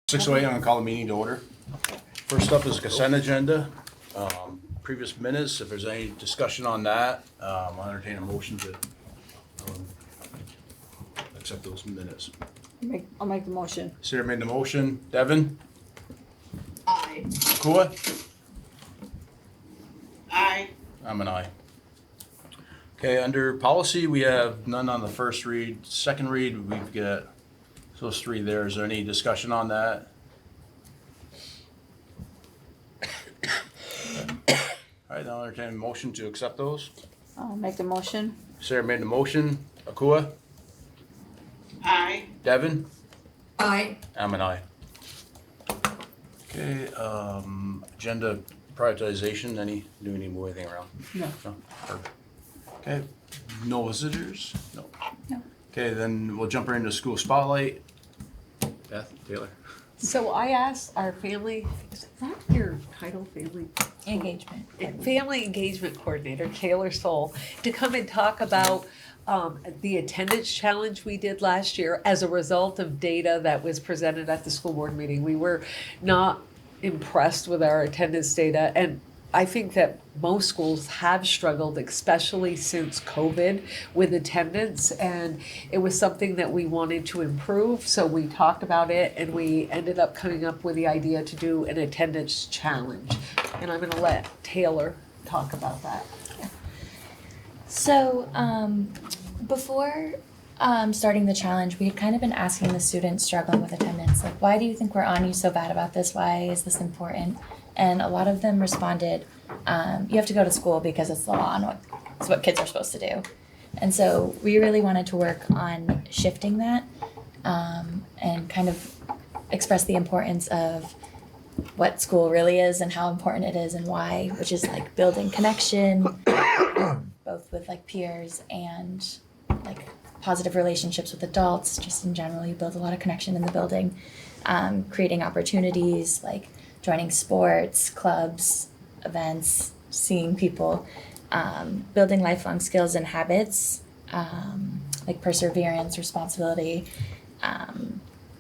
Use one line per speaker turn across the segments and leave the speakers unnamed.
6:08, I'm gonna call the meeting to order. First up is consent agenda. Previous minutes, if there's any discussion on that, I'll entertain a motion to accept those minutes.
I'll make the motion.
Sarah made the motion. Devin?
Aye.
Kua?
Aye.
I'm an aye. Okay, under policy, we have none on the first read. Second read, we've got those three there. Is there any discussion on that? All right, I'll entertain a motion to accept those.
I'll make the motion.
Sarah made the motion. Akua?
Aye.
Devin?
Aye.
I'm an aye. Okay, agenda prioritization, do we need to move anything around?
No.
No? Perfect. Okay, no visitors? No.
No.
Okay, then we'll jump right into school spotlight. Beth, Taylor?
So I asked our family, is that your title, family?
Engagement.
Family engagement coordinator, Taylor Soul, to come and talk about the attendance challenge we did last year as a result of data that was presented at the school board meeting. We were not impressed with our attendance data, and I think that most schools have struggled, especially since COVID, with attendance, and it was something that we wanted to improve, so we talked about it and we ended up coming up with the idea to do an attendance challenge. And I'm gonna let Taylor talk about that.
So, before starting the challenge, we had kind of been asking the students struggling with attendance, like, why do you think we're on you so bad about this? Why is this important? And a lot of them responded, you have to go to school because it's the law and it's what kids are supposed to do. And so we really wanted to work on shifting that and kind of express the importance of what school really is and how important it is and why, which is like building connection, both with like peers and like positive relationships with adults. Just in general, you build a lot of connection in the building, creating opportunities like joining sports, clubs, events, seeing people, building lifelong skills and habits, like perseverance, responsibility.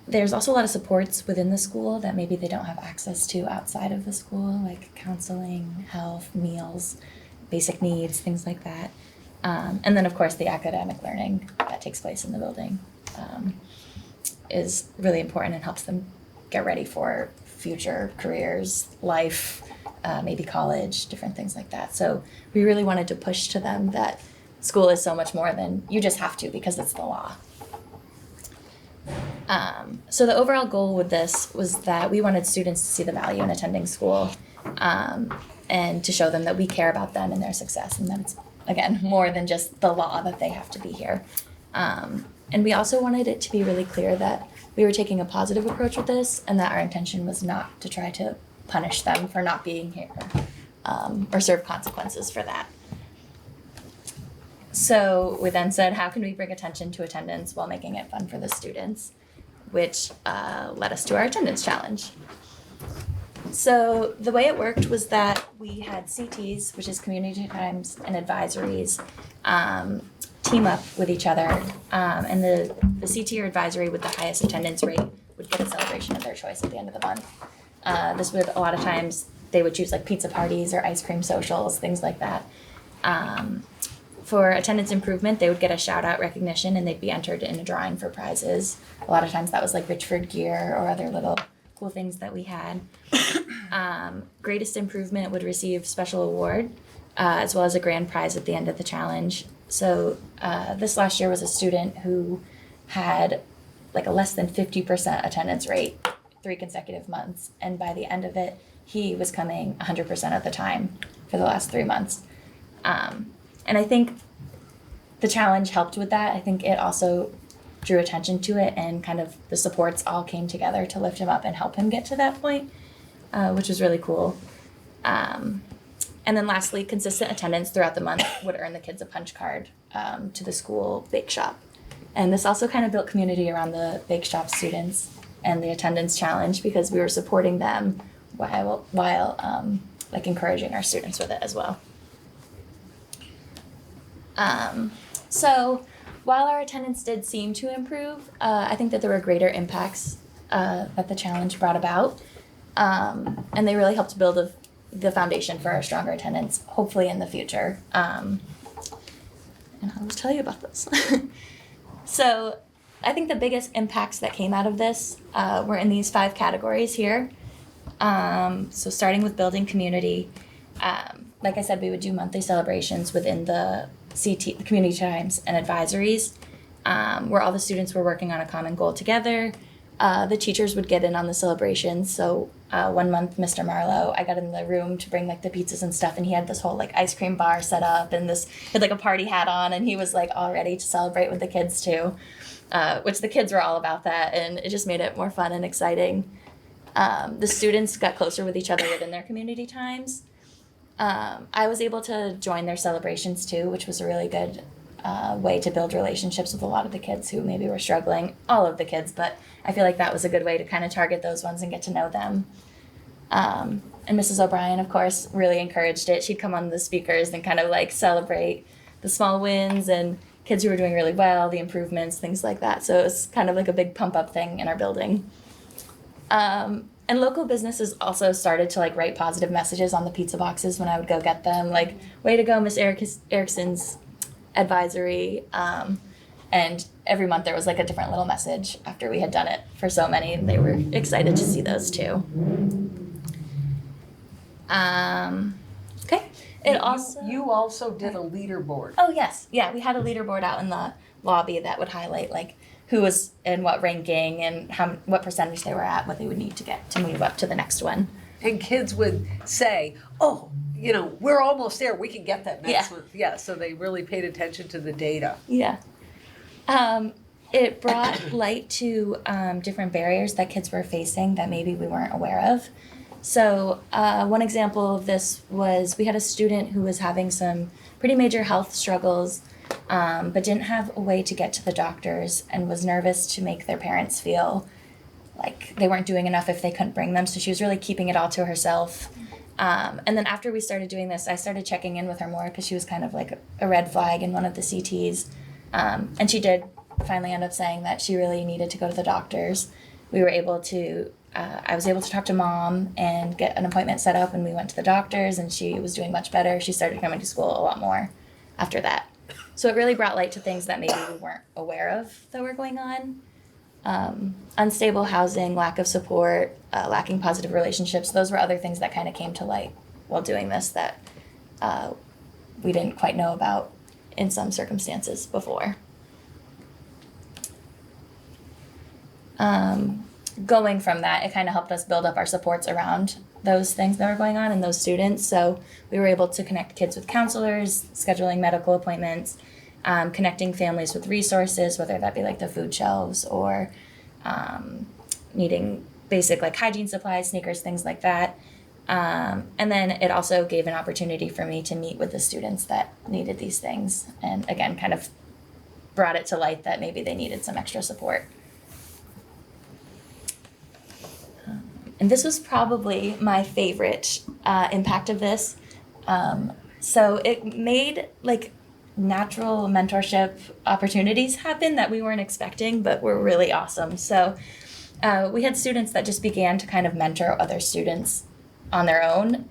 There's also a lot of supports within the school that maybe they don't have access to outside of the school, like counseling, health, meals, basic needs, things like that. And then, of course, the academic learning that takes place in the building is really important and helps them get ready for future careers, life, maybe college, different things like that. So we really wanted to push to them that school is so much more than you just have to because it's the law. So the overall goal with this was that we wanted students to see the value in attending school and to show them that we care about them and their success and that it's, again, more than just the law that they have to be here. And we also wanted it to be really clear that we were taking a positive approach with this and that our intention was not to try to punish them for not being here or serve consequences for that. So we then said, how can we bring attention to attendance while making it fun for the students? Which led us to our attendance challenge. So the way it worked was that we had CTs, which is community times and advisories, team up with each other, and the CT or advisory with the highest attendance rate would get a celebration of their choice at the end of the month. This would, a lot of times, they would choose like pizza parties or ice cream socials, things like that. For attendance improvement, they would get a shout out recognition and they'd be entered in a drawing for prizes. A lot of times that was like Richford gear or other little cool things that we had. Greatest improvement would receive special award as well as a grand prize at the end of the challenge. So this last year was a student who had like a less than 50% attendance rate 3 consecutive months. And by the end of it, he was coming 100% of the time for the last 3 months. And I think the challenge helped with that. I think it also drew attention to it and kind of the supports all came together to lift him up and help him get to that point, which was really cool. And then lastly, consistent attendance throughout the month would earn the kids a punch card to the school bake shop. And this also kind of built community around the bake shop students and the attendance challenge because we were supporting them while like encouraging our students with it as well. So while our attendance did seem to improve, I think that there were greater impacts that the challenge brought about. And they really helped build the foundation for our stronger attendance, hopefully in the future. And I'll just tell you about this. So I think the biggest impacts that came out of this were in these 5 categories here. So starting with building community, like I said, we would do monthly celebrations within the CT, the community times and advisories, where all the students were working on a common goal together. The teachers would get in on the celebrations. So one month, Mr. Marlowe, I got in the room to bring like the pizzas and stuff, and he had this whole like ice cream bar set up, and he had like a party hat on, and he was like all ready to celebrate with the kids too, which the kids were all about that, and it just made it more fun and exciting. The students got closer with each other within their community times. I was able to join their celebrations too, which was a really good way to build relationships with a lot of the kids who maybe were struggling. All of the kids, but I feel like that was a good way to kind of target those ones and get to know them. And Mrs. O'Brien, of course, really encouraged it. She'd come on the speakers and kind of like celebrate the small wins and kids who were doing really well, the improvements, things like that. So it was kind of like a big pump up thing in our building. And local businesses also started to like write positive messages on the pizza boxes when I would go get them, like, way to go, Miss Erickson's advisory. And every month there was like a different little message after we had done it for so many, and they were excited to see those too. Okay.
You also did a leaderboard.
Oh yes, yeah, we had a leaderboard out in the lobby that would highlight like who was in what ranking and what percentage they were at, what they would need to get to move up to the next one.
And kids would say, oh, we're almost there, we can get that next one. Yeah, so they really paid attention to the data.
Yeah. It brought light to different barriers that kids were facing that maybe we weren't aware of. So one example of this was we had a student who was having some pretty major health struggles, but didn't have a way to get to the doctors and was nervous to make their parents feel like they weren't doing enough if they couldn't bring them. So she was really keeping it all to herself. And then after we started doing this, I started checking in with her more because she was kind of like a red flag in one of the CTs. And she did finally end up saying that she really needed to go to the doctors. We were able to, I was able to talk to mom and get an appointment set up, and we went to the doctors, and she was doing much better. She started coming to school a lot more after that. So it really brought light to things that maybe we weren't aware of that were going on. Unstable housing, lack of support, lacking positive relationships. Those were other things that kind of came to light while doing this that we didn't quite know about in some circumstances before. Going from that, it kind of helped us build up our supports around those things that were going on and those students. So we were able to connect kids with counselors, scheduling medical appointments, connecting families with resources, whether that be like the food shelves or needing basic like hygiene supplies, sneakers, things like that. And then it also gave an opportunity for me to meet with the students that needed these things. And again, kind of brought it to light that maybe they needed some extra support. And this was probably my favorite impact of this. So it made like natural mentorship opportunities happen that we weren't expecting, but were really awesome. So we had students that just began to kind of mentor other students on their own.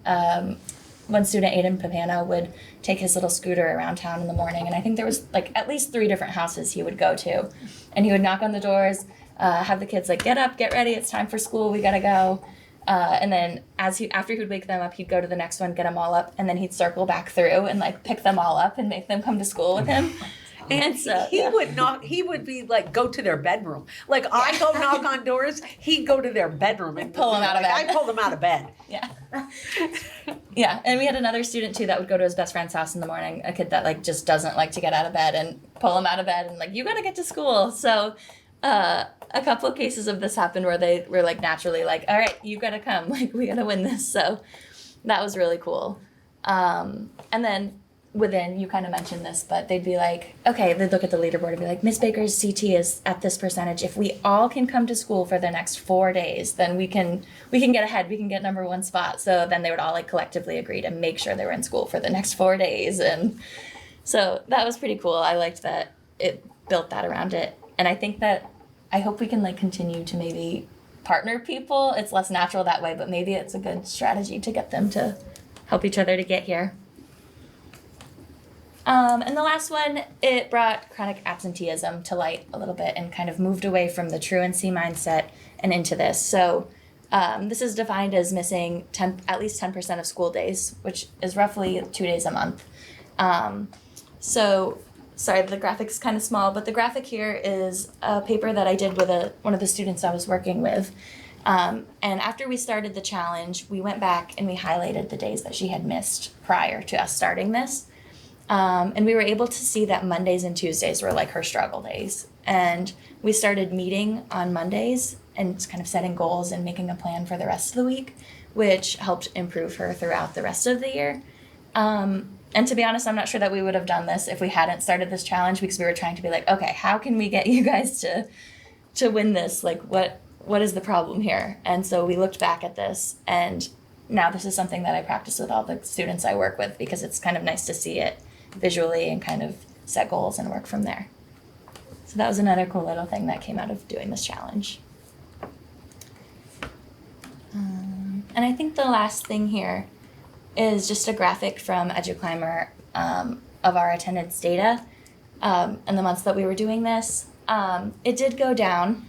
One student, Aiden Papano, would take his little scooter around town in the morning, and I think there was like at least 3 different houses he would go to, and he would knock on the doors, have the kids like, get up, get ready, it's time for school, we gotta go. And then after he would wake them up, he'd go to the next one, get them all up, and then he'd circle back through and like pick them all up and make them come to school with him. And so
he would be like, go to their bedroom. Like I go knock on doors, he'd go to their bedroom and
pull them out of bed.
I pull them out of bed.
Yeah. Yeah. And we had another student too that would go to his best friend's house in the morning, a kid that like just doesn't like to get out of bed, and pull him out of bed and like, you gotta get to school. So a couple of cases of this happened where they were like naturally like, all right, you gotta come, like we gotta win this. So that was really cool. And then within, you kind of mentioned this, but they'd be like, okay, they'd look at the leaderboard and be like, Miss Baker's CT is at this percentage. If we all can come to school for the next 4 days, then we can get ahead, we can get number 1 spot. So then they would all like collectively agree to make sure they were in school for the next 4 days. And so that was pretty cool. I liked that it built that around it. And I think that I hope we can like continue to maybe partner people, it's less natural that way, but maybe it's a good strategy to get them to help each other to get here. And the last one, it brought chronic absenteeism to light a little bit and kind of moved away from the truancy mindset and into this. So this is defined as missing at least 10% of school days, which is roughly 2 days a month. Sorry, the graphic's kind of small, but the graphic here is a paper that I did with one of the students I was working with. And after we started the challenge, we went back and we highlighted the days that she had missed prior to us starting this. And we were able to see that Mondays and Tuesdays were like her struggle days. And we started meeting on Mondays and kind of setting goals and making a plan for the rest of the week, which helped improve her throughout the rest of the year. And to be honest, I'm not sure that we would have done this if we hadn't started this challenge, because we were trying to be like, okay, how can we get you guys to win this? Like, what is the problem here? And so we looked back at this, and now this is something that I practice with all the students I work with, because it's kind of nice to see it visually and kind of set goals and work from there. So that was another cool little thing that came out of doing this challenge. And I think the last thing here is just a graphic from EduClimber of our attendance data in the months that we were doing this. It did go down,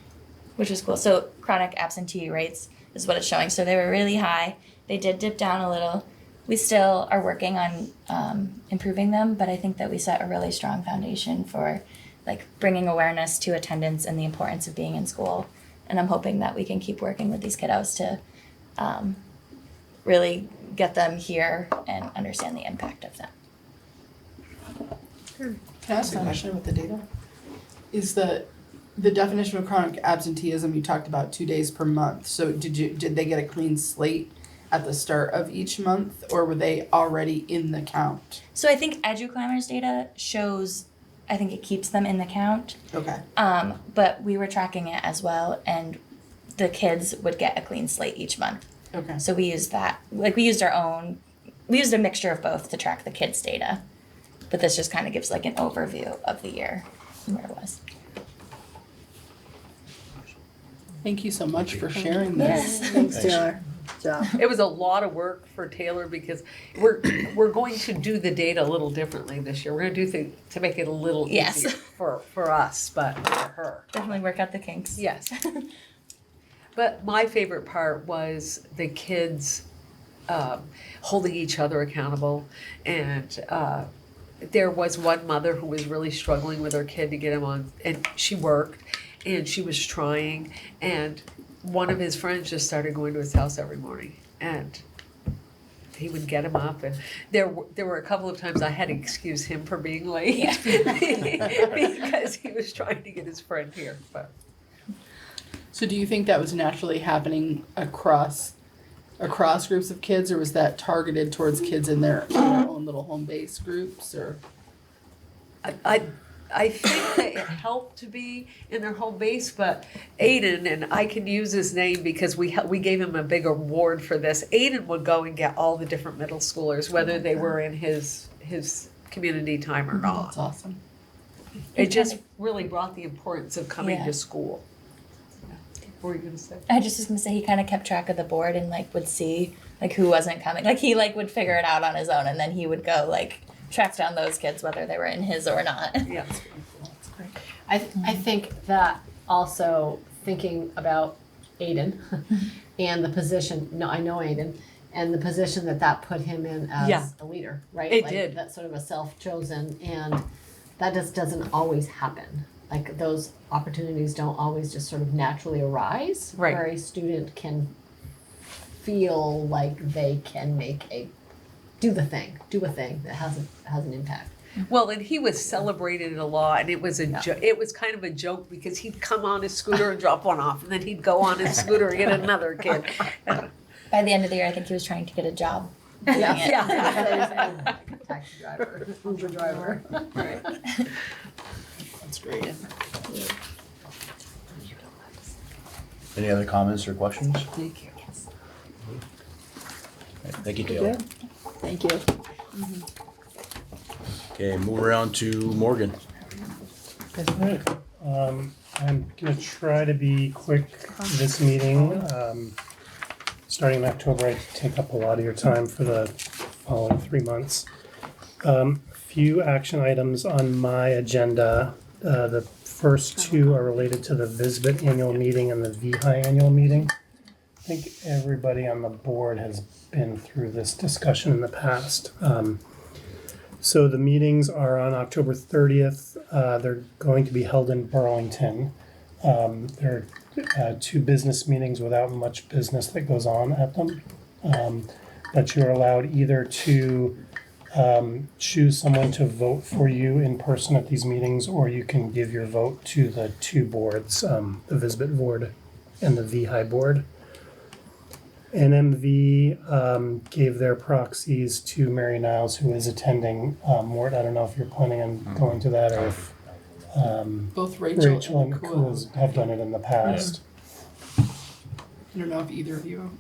which was cool. So chronic absentee rates is what it's showing. So they were really high. They did dip down a little. We still are working on improving them, but I think that we set a really strong foundation for like bringing awareness to attendance and the importance of being in school. And I'm hoping that we can keep working with these kiddos to really get them here and understand the impact of them.
Can I ask a question with the data? Is the definition of chronic absenteeism, you talked about 2 days per month. So did they get a clean slate at the start of each month, or were they already in the count?
So I think EduClimber's data shows, I think it keeps them in the count.
Okay.
But we were tracking it as well, and the kids would get a clean slate each month.
Okay.
So we used that, like we used a mixture of both to track the kids' data. But this just kind of gives like an overview of the year and where it was.
Thank you so much for sharing this.
Yes.
Thanks, Taylor. Good job.
It was a lot of work for Taylor because we're going to do the data a little differently this year. We're going to do things to make it a little
Yes.
easier for us, but for her.
Definitely work out the kinks.
Yes. But my favorite part was the kids holding each other accountable. And there was one mother who was really struggling with her kid to get him on, and she worked, and she was trying, and one of his friends just started going to his house every morning, and he would get him up, and there were a couple of times I had to excuse him for being late because he was trying to get his friend here. But
So do you think that was naturally happening across groups of kids, or was that targeted towards kids in their own little home base groups, or?
I think that it helped to be in their home base, but Aiden, and I can use his name because we gave him a big award for this. Aiden would go and get all the different middle schoolers, whether they were in his community time or not.
That's awesome.
It just really brought the importance of coming
Yeah.
to school. What were you gonna say?
I just was gonna say he kind of kept track of the board and like would see like who wasn't coming. Like he like would figure it out on his own, and then he would go like track down those kids whether they were in his or not.
Yeah.
I think that also thinking about Aiden and the position, no, I know Aiden, and the position that put him in as
Yeah.
a leader, right?
It
like,
did.
That's sort of a self-chosen, and that just doesn't always happen. Like those opportunities don't always just sort of naturally arise.
Right.
Where a student can feel like they can do a thing that has an impact.
Well, and he was celebrated a lot, and it was it was kind of a joke because he'd come on his scooter and drop one off, and then he'd go on his scooter and get another kid.
By the end of the year, I think he was trying to get a job. doing
Yeah.
it.
Yeah.
Taxi driver, Uber driver.
Right.
That's great.
Any other comments or questions?
Thank you.
Thank you, Taylor.
Thank you.
Okay, move around to Morgan.
Right. I'm gonna try to be quick this meeting. Starting in October, I take up a lot of your time for the following 3 months. Few action items on my agenda. The first two are related to the VISBIT annual meeting and the VHI annual meeting. I think everybody on the board has been through this discussion in the past. So the meetings are on October 30th. They're going to be held in Burlington. They're two business meetings without much business that goes on at them. But you're allowed either to choose someone to vote for you in person at these meetings, or you can give your vote to the two boards, the VISBIT board and the VHI board. NMV gave their proxies to Mary Niles, who is attending. Mort, I don't know if you're planning on going to that, or if
Both Rachel
Rachel and Kua have done it in the past.
I don't know if either of you.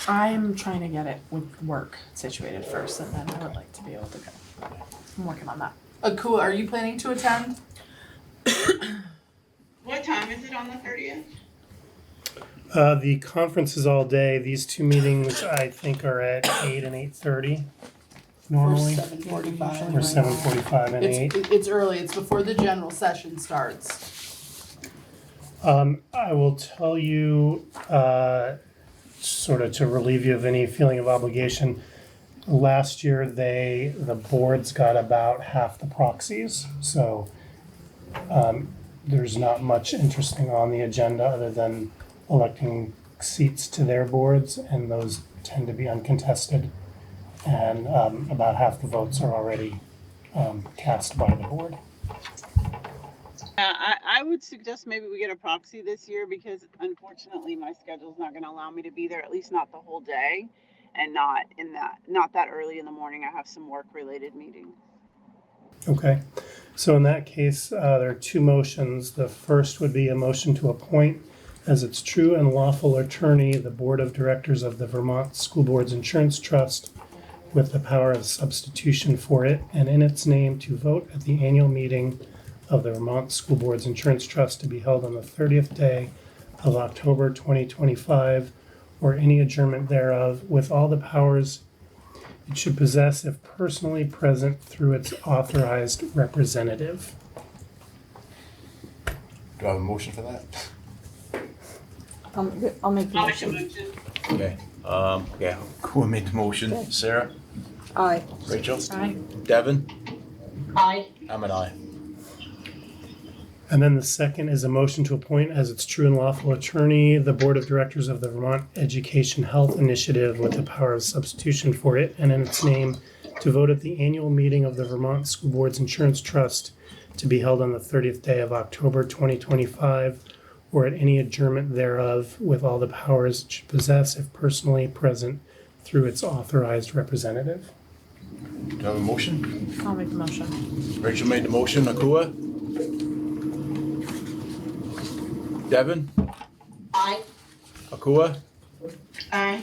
I'm trying to get it with work situated first, and then I would like to be able to go. I'm working on that.
Akua, are you planning to attend?
What time is it on the 30th?
The conference is all day. These two meetings, I think, are at 8 and 8:30 normally,
Or 7:45.
or 7:45 and 8.
It's early. It's before the general session starts.
I will tell you, sort of to relieve you of any feeling of obligation, last year the boards got about half the proxies, so there's not much interesting on the agenda other than electing seats to their boards, and those tend to be uncontested, and about half the votes are already cast by the board.
I would suggest maybe we get a proxy this year, because unfortunately my schedule's not gonna allow me to be there, at least not the whole day, and not that early in the morning. I have some work related meetings.
Okay, so in that case, there are two motions. The first would be a motion to appoint as its true and lawful attorney the Board of Directors of the Vermont School Boards Insurance Trust, with the power of substitution for it and in its name to vote at the annual meeting of the Vermont School Boards Insurance Trust to be held on the 30th day of October 2025, or any adjournment thereof, with all the powers it should possess if personally present through its authorized representative.
Do I have a motion for that?
I'll make the
I'll make a
motion.
motion.
Okay, yeah, Kua made the motion. Sarah?
Aye.
Rachel?
Aye.
Devin?
Aye.
I'm an aye.
And then the second is a motion to appoint as its true and lawful attorney the Board of Directors of the Vermont Education Health Initiative, with the power of substitution for it and in its name to vote at the annual meeting of the Vermont School Boards Insurance Trust to be held on the 30th day of October 2025, or at any adjournment thereof, with all the powers it should possess if personally present through its authorized representative.
Do I have a motion?
I'll make the motion.
Rachel made the motion. Akua? Devin?
Aye.
Akua?
Aye.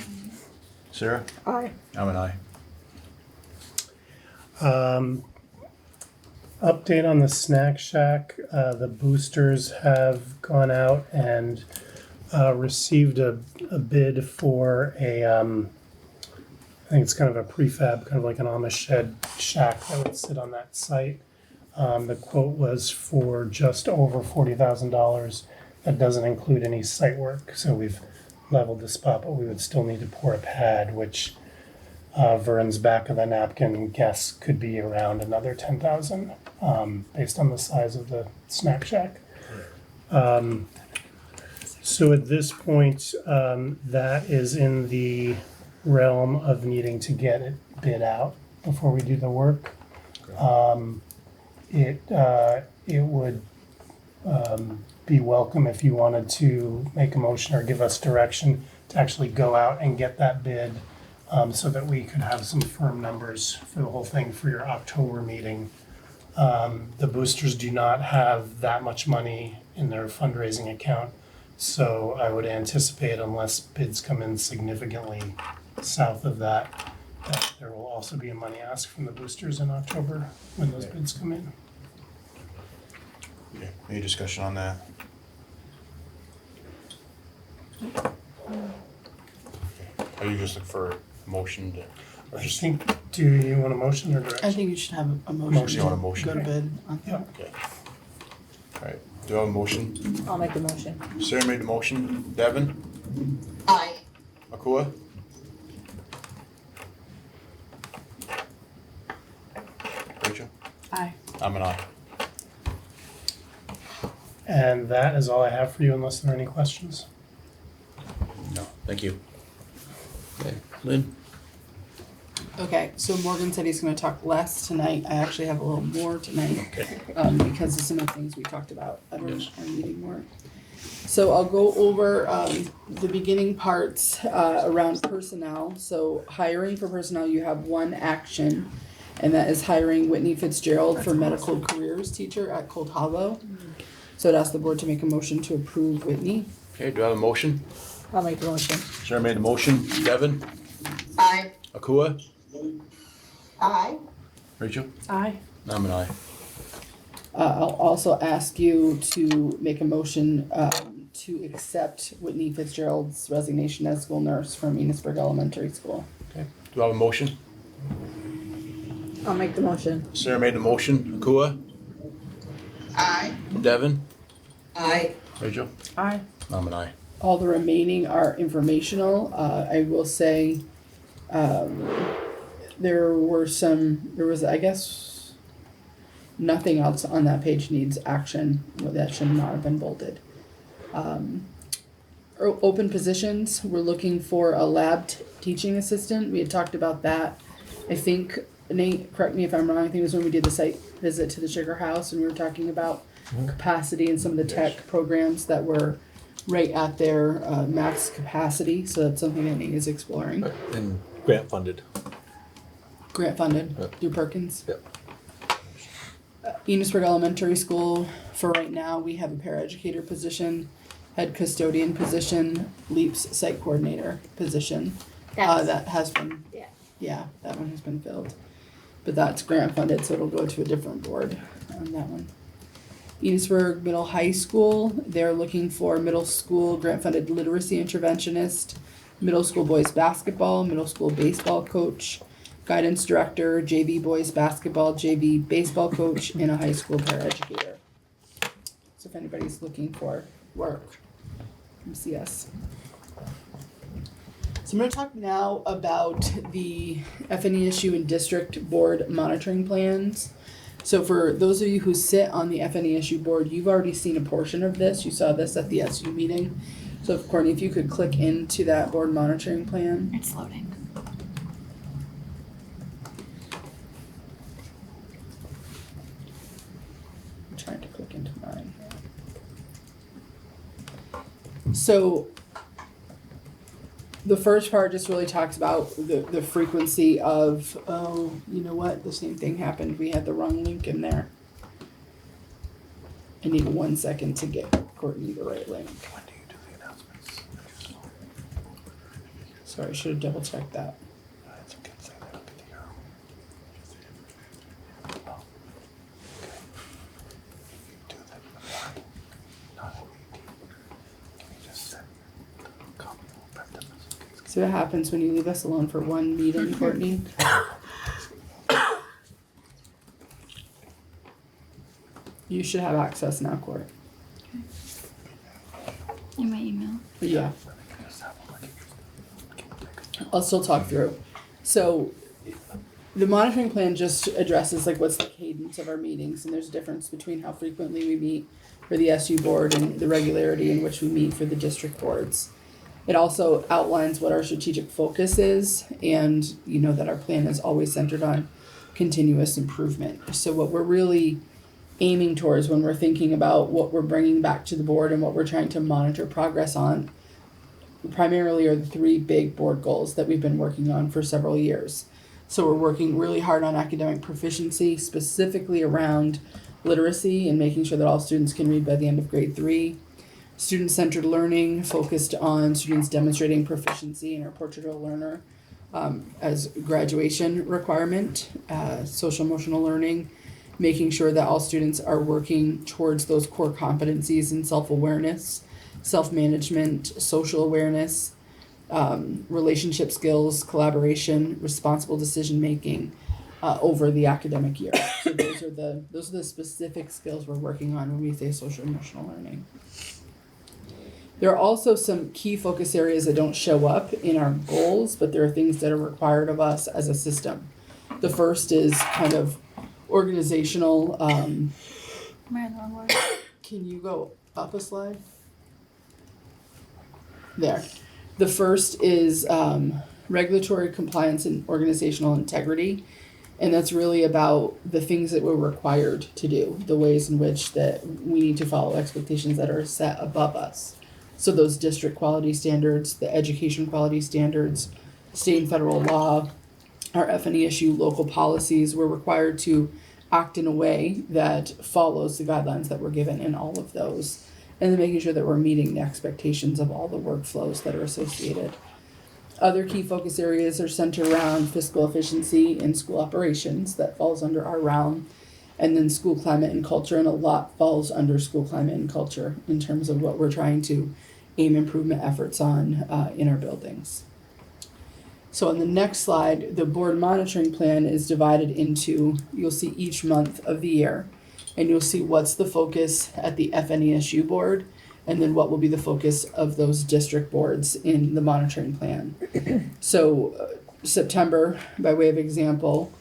Sarah?
Aye.
I'm an aye.
Update on the Snack Shack. The boosters have gone out and received a bid for a, I think it's kind of a prefab, kind of like an Amish shed shack that would sit on that site. The quote was for just over $40,000. That doesn't include any site work, so we've leveled the spot, but we would still need to pour a pad, which Vern's back of the napkin guess could be around another $10,000, based on the size of the snack shack. So at this point, that is in the realm of needing to get it bid out before we do the work. It would be welcome if you wanted to make a motion or give us direction to actually go out and get that bid, so that we could have some firm numbers for the whole thing for your October meeting. The boosters do not have that much money in their fundraising account, so I would anticipate, unless bids come in significantly south of that, that there will also be a money ask from the boosters in October when those bids come in.
Okay, any discussion on that? Are you just looking for a motion to, or
I
just,
think, do you want a motion or
I
direction?
think you should have a
Motion.
motion
You want a
to
motion?
go to bid on
Yeah.
that.
okay. All right, do I have a motion?
I'll make the motion.
Sarah made the motion. Devin?
Aye.
Akua? Rachel?
Aye.
I'm an aye.
And that is all I have for you unless there are any questions.
No, thank you. Okay, Lynn?
Okay, so Morgan said he's gonna talk less tonight. I actually have a little more tonight.
Okay.
Because of some of the things we talked about at our
Yes.
meeting more. So I'll go over, the beginning parts, around personnel. So hiring for personnel, you have one action, and that is hiring Whitney Fitzgerald for medical careers teacher at Cold Hollow. So I'd ask the board to make a motion to approve Whitney.
Okay, do I have a motion?
I'll make the motion.
Sarah made the motion. Devin?
Aye.
Akua?
Aye.
Rachel?
Aye.
I'm an aye.
I'll also ask you to make a motion, to accept Whitney Fitzgerald's resignation as school nurse from Enosburg Elementary School.
Okay, do I have a motion?
I'll make the motion.
Sarah made the motion. Akua?
Aye.
Devin?
Aye.
Rachel?
Aye.
I'm an aye.
All the remaining are informational. I will say, there was, I guess, nothing else on that page needs action. That should not have been bolded. Open positions, we're looking for a lab teaching assistant. We had talked about that. I think, Nate, correct me if I'm wrong, I think it was when we did the site visit to the Sugar House and we were talking about capacity and some of the tech programs that were right at their max capacity. So that's something that Nate is exploring.
And grant funded.
Grant funded
Yep.
through Perkins.
Yep.
Enosburg Elementary School, for right now, we have a paraeducator position, head custodian position, LEAPS site coordinator position. That has been, yeah, that one has been filled. But that's grant funded, so it'll go to a different board on that one. Enosburg Middle High School, they're looking for middle school grant funded literacy interventionist, middle school boys basketball, middle school baseball coach, guidance director, JV boys basketball, JV baseball coach, and a high school paraeducator. So if anybody's looking for work, come see us. So I'm gonna talk now about the FNESU and district board monitoring plans. So for those of you who sit on the FNESU board, you've already seen a portion of this. You saw this at the SU meeting. So Courtney, if you could click into that board monitoring plan.
It's loading.
I'm trying to click into mine. So the first part just really talks about the frequency of, oh, you know what, the same thing happened, we had the wrong link in there. I need 1 second to get Courtney the right link.
When do you do the announcements?
Sorry, I should have double checked that.
It's okay to say that. I'll get to hear 'em. Oh, okay. Do that in the morning, not at 18. Can you just set copy of prep them?
See what happens when you leave us alone for one meeting, Courtney? You should have access now, Court.
In my email.
Yeah. I'll still talk through. So the monitoring plan just addresses like what's the cadence of our meetings, and there's a difference between how frequently we meet for the SU board and the regularity in which we meet for the district boards. It also outlines what our strategic focus is, and you know that our plan is always centered on continuous improvement. So what we're really aiming towards when we're thinking about what we're bringing back to the board and what we're trying to monitor progress on primarily are the three big board goals that we've been working on for several years. So we're working really hard on academic proficiency, specifically around literacy and making sure that all students can read by the end of grade 3. Student-centered learning, focused on students demonstrating proficiency in our portrait of a learner as graduation requirement. Social emotional learning, making sure that all students are working towards those core competencies in self-awareness, self-management, social awareness, relationship skills, collaboration, responsible decision-making over the academic year. So those are the specific skills we're working on when we say social emotional learning. There are also some key focus areas that don't show up in our goals, but there are things that are required of us as a system. The first is kind of organizational.
Am I in the wrong one?
Can you go up a slide? There. The first is regulatory compliance and organizational integrity. And that's really about the things that we're required to do, the ways in which that we need to follow expectations that are set above us. So those district quality standards, the education quality standards, state and federal law, our FNESU local policies, we're required to act in a way that follows the guidelines that we're given in all of those. And then making sure that we're meeting the expectations of all the workflows that are associated. Other key focus areas are centered around fiscal efficiency and school operations. That falls under our realm. And then school climate and culture, and a lot falls under school climate and culture in terms of what we're trying to aim improvement efforts on in our buildings. So on the next slide, the board monitoring plan is divided into, you'll see each month of the year, and you'll see what's the focus at the FNESU board, and then what will be the focus of those district boards in the monitoring plan. So September, by way of example,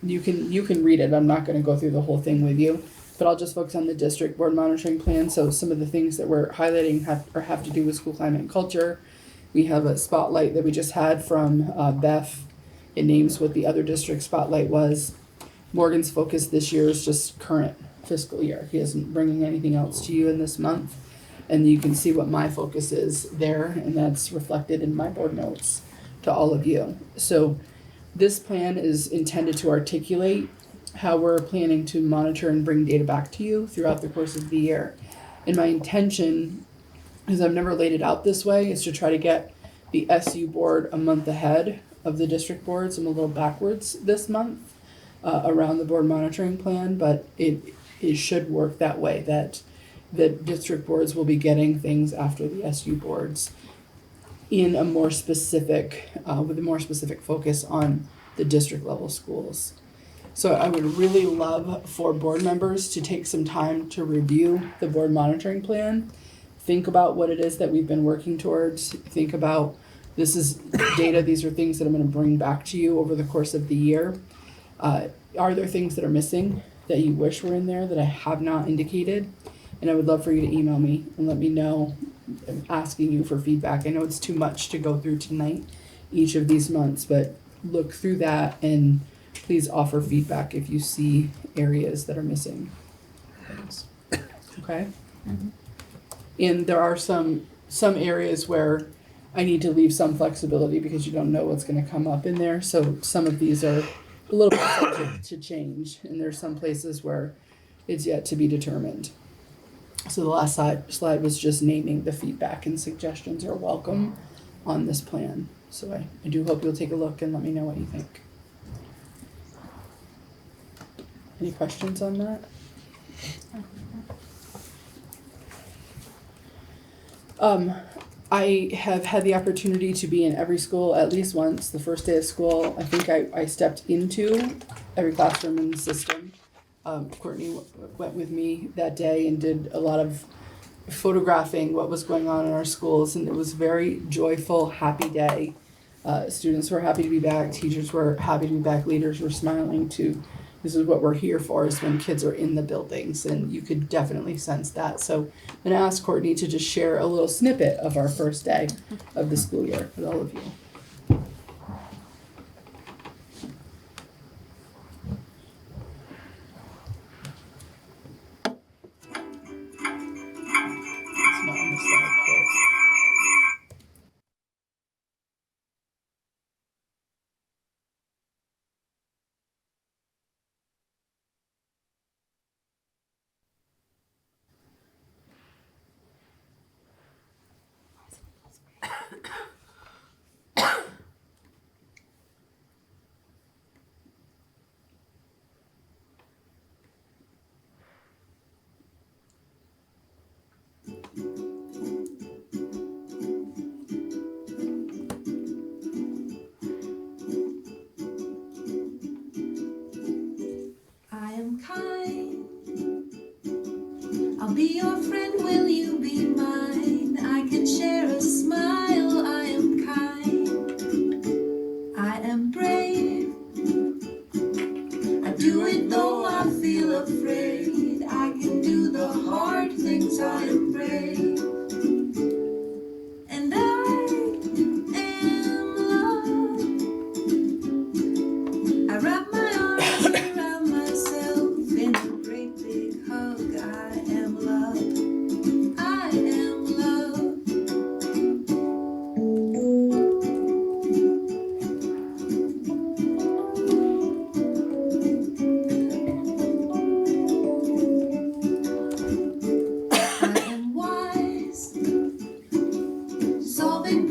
you can read it. I'm not going to go through the whole thing with you, but I'll just focus on the district board monitoring plan. So some of the things that we're highlighting have to do with school climate and culture. We have a spotlight that we just had from Beth. It names what the other district spotlight was. Morgan's focus this year is just current fiscal year. He isn't bringing anything else to you in this month. And you can see what my focus is there, and that's reflected in my board notes to all of you. So this plan is intended to articulate how we're planning to monitor and bring data back to you throughout the course of the year. And my intention, because I've never laid it out this way, is to try to get the SU board a month ahead of the district boards. I'm a little backwards this month around the board monitoring plan, but it should work that way, that the district boards will be getting things after the SU boards in a more specific, with a more specific focus on the district level schools. So I would really love for board members to take some time to review the board monitoring plan. Think about what it is that we've been working towards. Think about, this is data, these are things that I'm going to bring back to you over the course of the year. Are there things that are missing that you wish were in there that I have not indicated? And I would love for you to email me and let me know. I'm asking you for feedback. I know it's too much to go through tonight, each of these months, but look through that and please offer feedback if you see areas that are missing. Okay? Mm-hmm. And there are some areas where I need to leave some flexibility because you don't know what's going to come up in there. So some of these are a little bit subject to change, and there's some places where it's yet to be determined. So the last slide was just naming the feedback, and suggestions are welcome on this plan. So I do hope you'll take a look and let me know what you think. Any questions on that? I have had the opportunity to be in every school at least once. The first day of school, I think I stepped into every classroom in the system. Courtney went with me that day and did a lot of photographing what was going on in our schools, and it was a very joyful, happy day. Students were happy to be back, teachers were happy to be back, leaders were smiling too. This is what we're here for, is when kids are in the buildings, and you could definitely sense that. So I'm gonna ask Courtney to just share a little snippet of our first day of the school year with all of you. It's not on the slide, of course.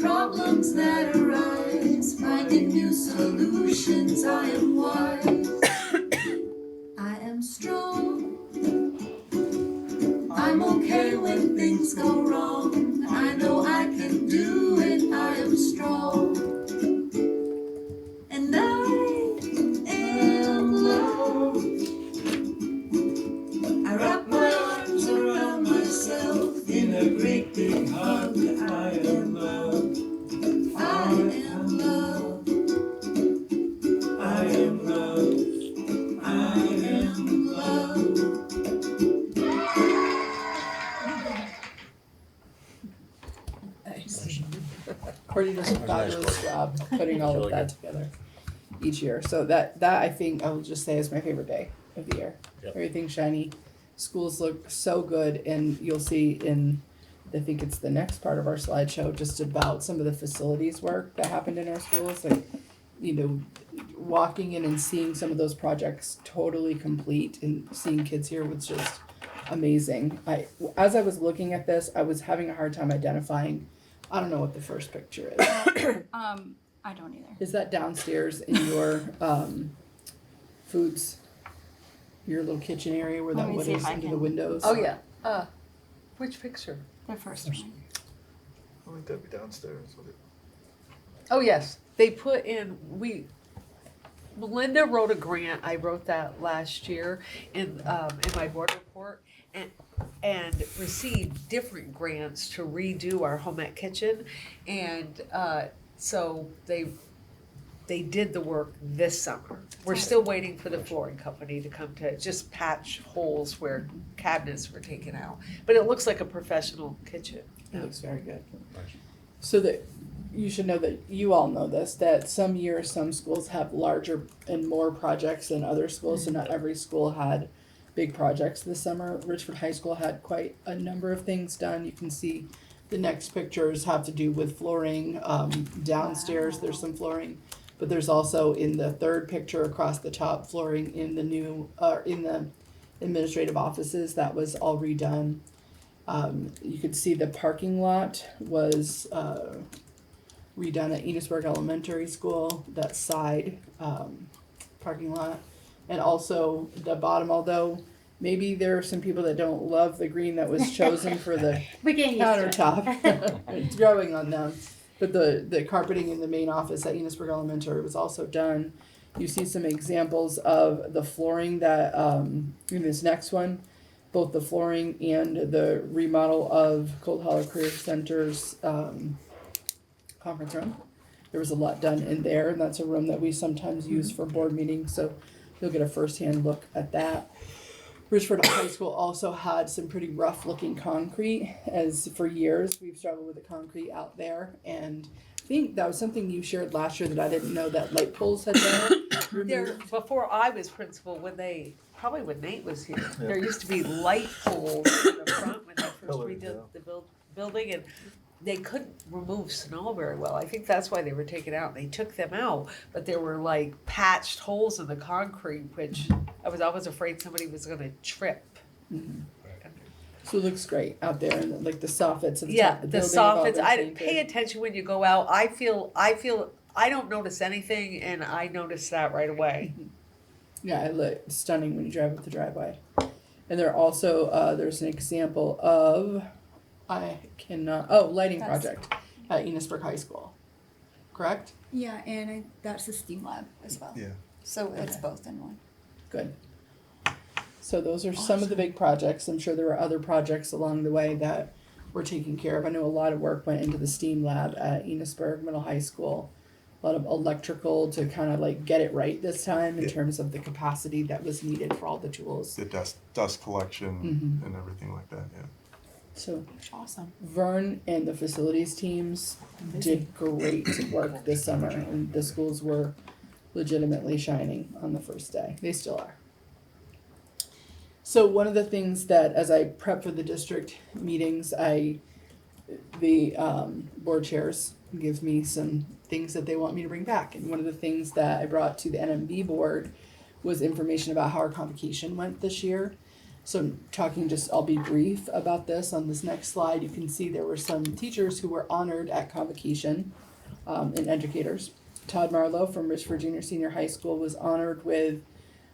problems that arise, finding new solutions. I am wise. I am strong. I'm okay when things go wrong. I know I can do it. I am strong. And I am love. I wrap my arms around myself in a great big hug. I am love. I am love. I am love. I am love.
Nice. Courtney does a fabulous job putting all of that together each year. So that I think I will just say is my favorite day of the year.
Yep.
Everything's shiny. Schools look so good, and you'll see in, I think it's the next part of our slideshow, just about some of the facilities work that happened in our schools. Like, you know, walking in and seeing some of those projects totally complete and seeing kids here was just amazing. As I was looking at this, I was having a hard time identifying. I don't know what the first picture is.
I don't either.
Is that downstairs in your foods, your little kitchen area where
Let
that
me
wood
see
is
if I
under the
can-
windows?
Oh, yeah. Which picture?
The first one.
I think that'd be downstairs.
Oh, yes, they put in, Melinda wrote a grant, I wrote that last year in my board report, and received different grants to redo our home ec kitchen, and, so they did the work this summer. We're still waiting for the flooring company to come to just patch holes where cabinets were taken out, but it looks like a professional kitchen.
It looks very good. So that you should know that you all know this, that some years some schools have larger and more projects than other schools. So not every school had big projects this summer. Richford High School had quite a number of things done. You can see the next pictures have to do with flooring. Downstairs there's some flooring, but there's also in the third picture across the top flooring in the new in the administrative offices that was all redone. You could see the parking lot was redone at Enosburg Elementary School, that side parking lot. And also the bottom, although maybe there are some people that don't love the green that was chosen for the
We're getting used to it.
countertop. It's growing on them. But the carpeting in the main office at Enosburg Elementary was also done. You see some examples of the flooring that in this next one, both the flooring and the remodel of Cold Hollow Career Center's conference room. There was a lot done in there, and that's a room that we sometimes use for board meetings, so you'll get a first-hand look at that. Richford High School also had some pretty rough-looking concrete, as for years we've struggled with the concrete out there, and I think that was something you shared last year that I didn't know, that light poles had been
There,
removed.
before I was principal, probably when Nate was here, there used to be light poles in the front when they first
Pillars,
redid the building, and they couldn't remove snow very well. I think that's why they were taken out. They took them out, but there were like patched holes in the concrete, which I was always afraid somebody was gonna trip.
So it looks great out there, and like the soffits at the
Yeah,
top of the
the
building have all
soffits,
been
I
painted.
pay attention when you go out. I feel, I don't notice anything, and I notice that right away.
Yeah, it looked stunning when you drive up the driveway. And there also, there's an example of, lighting
That's-
project at Enosburg High School, correct?
Yeah, and that's the STEAM lab as well.
Yeah.
So it's
Okay.
both in one.
Good. So those are some of the big projects. I'm sure there were other projects along the way that were taken care of. I know a lot of work went into the STEAM lab at Enosburg Middle High School. A lot of electrical to kind of like get it right this time in
Yeah.
terms of the capacity that was needed for all the tools.
The dust collection and everything like that, yeah.
So
Awesome.
Vern and the facilities teams did great work this summer, and the schools were legitimately shining on the first day. They still are. So one of the things that, as I prep for the district meetings, the board chairs give me some things that they want me to bring back. And one of the things that I brought to the NMB board was information about how our convocation went this year. So talking just, I'll be brief about this. On this next slide, you can see there were some teachers who were honored at convocation, and educators. Todd Marlowe from Richford Junior Senior High School was honored with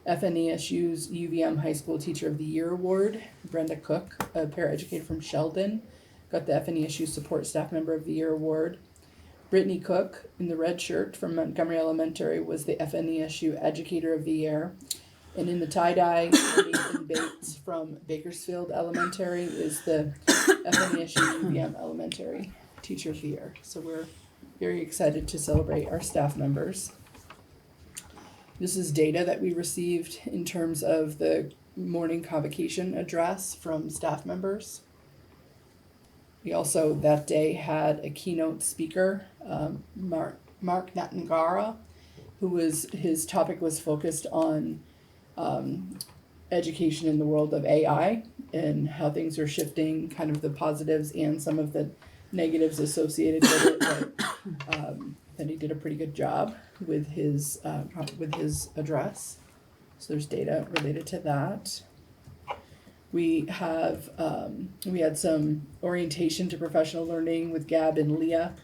FNESU's UVM High School Teacher of the Year Award. Brenda Cook, a paraeducator from Sheldon, got the FNESU Support Staff Member of the Year Award. Brittany Cook, in the red shirt from Montgomery Elementary, was the FNESU Educator of the Year. And in the tie-dye, Nathan Bates from Bakersfield Elementary is the FNESU UVM Elementary Teacher of the Year. So we're very excited to celebrate our staff members. This is data that we received in terms of the morning convocation address from staff members. We also that day had a keynote speaker, Mark Natangara, his topic was focused on education in the world of AI and how things are shifting, kind of the positives and some of the negatives associated with it. But that he did a pretty good job with his address. So there's data related to that. We had some orientation to professional learning with Gab and Leah.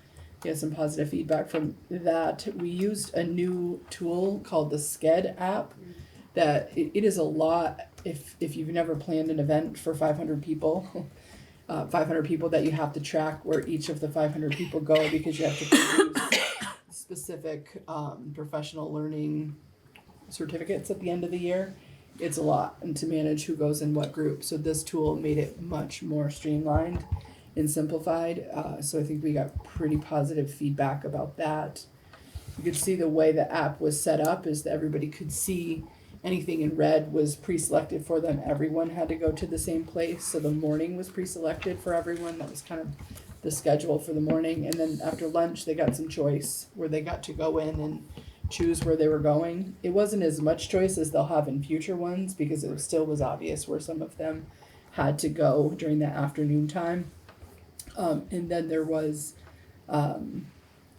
We had some positive feedback from that. We used a new tool called the SCED app. That it is a lot if you've never planned an event for 500 people. 500 people that you have to track where each of the 500 people go because you have to produce specific professional learning certificates at the end of the year. It's a lot, and to manage who goes in what group. So this tool made it much more streamlined and simplified. So I think we got pretty positive feedback about that. You could see the way the app was set up is that everybody could see anything in red was pre-selected for them. Everyone had to go to the same place. So the morning was pre-selected for everyone. That was kind of the schedule for the morning. And then after lunch, they got some choice where they got to go in and choose where they were going. It wasn't as much choice as they'll have in future ones because it still was obvious where some of them had to go during that afternoon time. And then there was some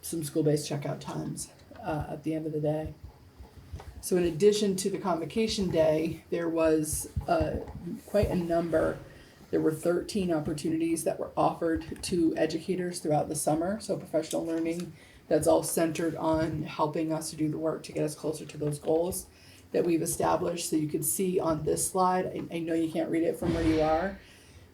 school-based checkout times at the end of the day. So in addition to the convocation day, there was quite a number. There were 13 opportunities that were offered to educators throughout the summer. So professional learning, that's all centered on helping us to do the work to get us closer to those goals that we've established. So you could see on this slide, I know you can't read it from where you are,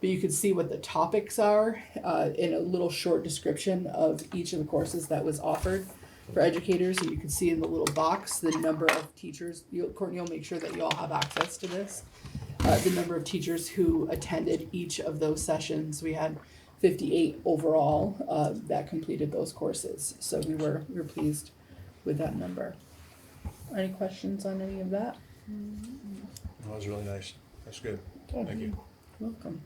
but you could see what the topics are in a little short description of each of the courses that was offered for educators. And you can see in the little box the number of teachers. Courtney will make sure that you all have access to this. The number of teachers who attended each of those sessions. We had 58 overall that completed those courses. So we were pleased with that number. Any questions on any of that?
That was really nice. That's good. Thank you.
Welcome.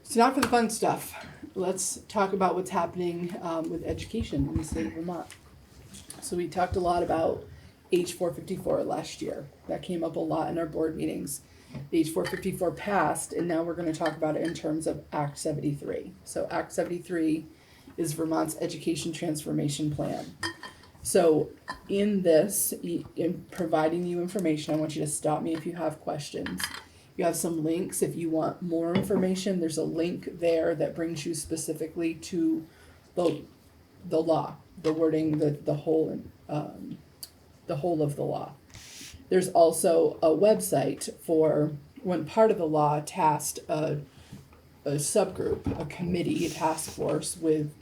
So now for the fun stuff. Let's talk about what's happening with education in the state of Vermont. So we talked a lot about H454 last year. That came up a lot in our board meetings. The H454 passed, and now we're going to talk about it in terms of Act 73. So Act 73 is Vermont's Education Transformation Plan. So in this, in providing you information, I want you to stop me if you have questions. You have some links if you want more information. There's a link there that brings you specifically to the law, the wording, the whole of the law. There's also a website for when part of the law tasked a subgroup, a committee, a task force with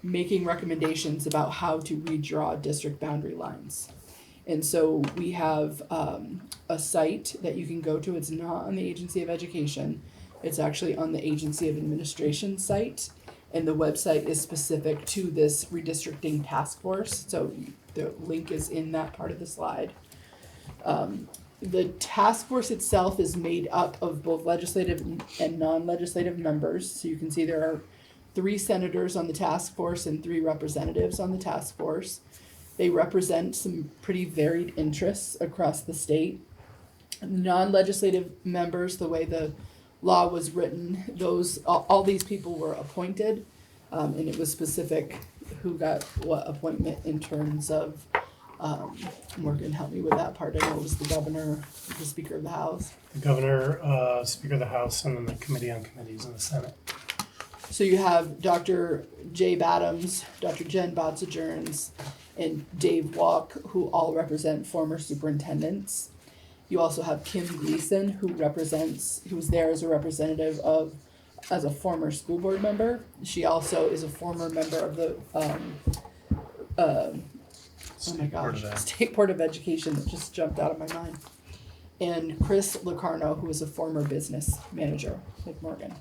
making recommendations about how to redraw district boundary lines. And so we have a site that you can go to. It's not on the Agency of Education. It's actually on the Agency of Administration site. And the website is specific to this redistricting task force. So the link is in that part of the slide. The task force itself is made up of both legislative and non-legislative members. So you can see there are 3 senators on the task force and 3 representatives on the task force. They represent some pretty varied interests across the state. Non-legislative members, the way the law was written, all these people were appointed, and it was specific who got what appointment in terms of Morgan, help me with that part. I know it was the governor, the Speaker of the House.
The governor, Speaker of the House, and then the Committee on Committees in the Senate.
So you have Dr. Jay Badams, Dr. Jen Botzagerns, and Dave Walk, who all represent former superintendents. You also have Kim Gleason, who's there as a representative as a former school board member. She also is a former member of the, State Board of Education, that just jumped out of my mind. And Chris Locarno, who is a former business manager, like Morgan.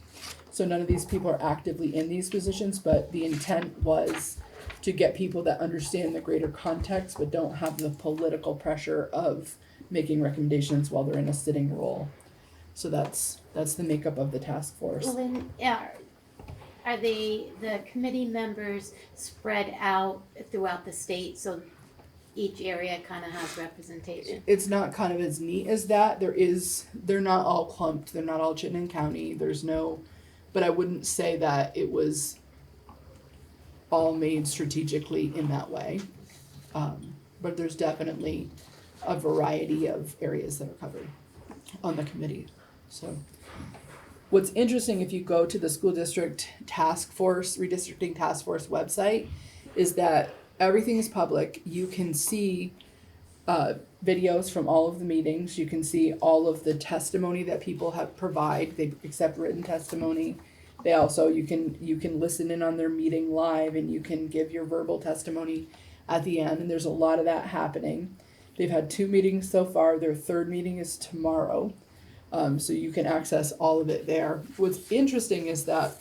So none of these people are actively in these positions, but the intent was to get people that understand the greater context, but don't have the political pressure of making recommendations while they're in a sitting role. So that's the makeup of the task force.
Well, then, are the committee members spread out throughout the state, so each area kind of has representation?
It's not kind of as neat as that. They're not all clumped. They're not all Chittenden County. But I wouldn't say that it was all made strategically in that way. But there's definitely a variety of areas that are covered on the committee. So what's interesting, if you go to the school district task force, redistricting task force website, is that everything is public. You can see videos from all of the meetings. You can see all of the testimony that people have they accept written testimony. They also, you can listen in on their meeting live, and you can give your verbal testimony at the end, and there's a lot of that happening. They've had 2 meetings so far. Their 3rd meeting is tomorrow. So you can access all of it there. What's interesting is that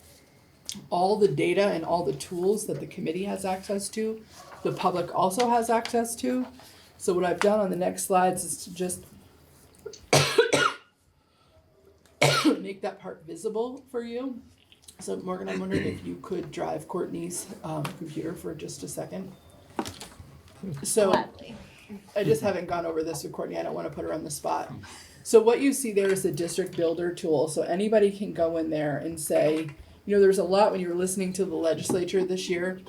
all the data and all the tools that the committee has access to, the public also has access to. So what I've done on the next slides is to just make that part visible for you. So Morgan, I'm wondering if you could drive Courtney's computer for just a second. So I just haven't gone over this with Courtney. I don't want to put her on the spot. So what you see there is the district builder tool. So anybody can go in there and say, there's a lot when you were listening to the legislature this year.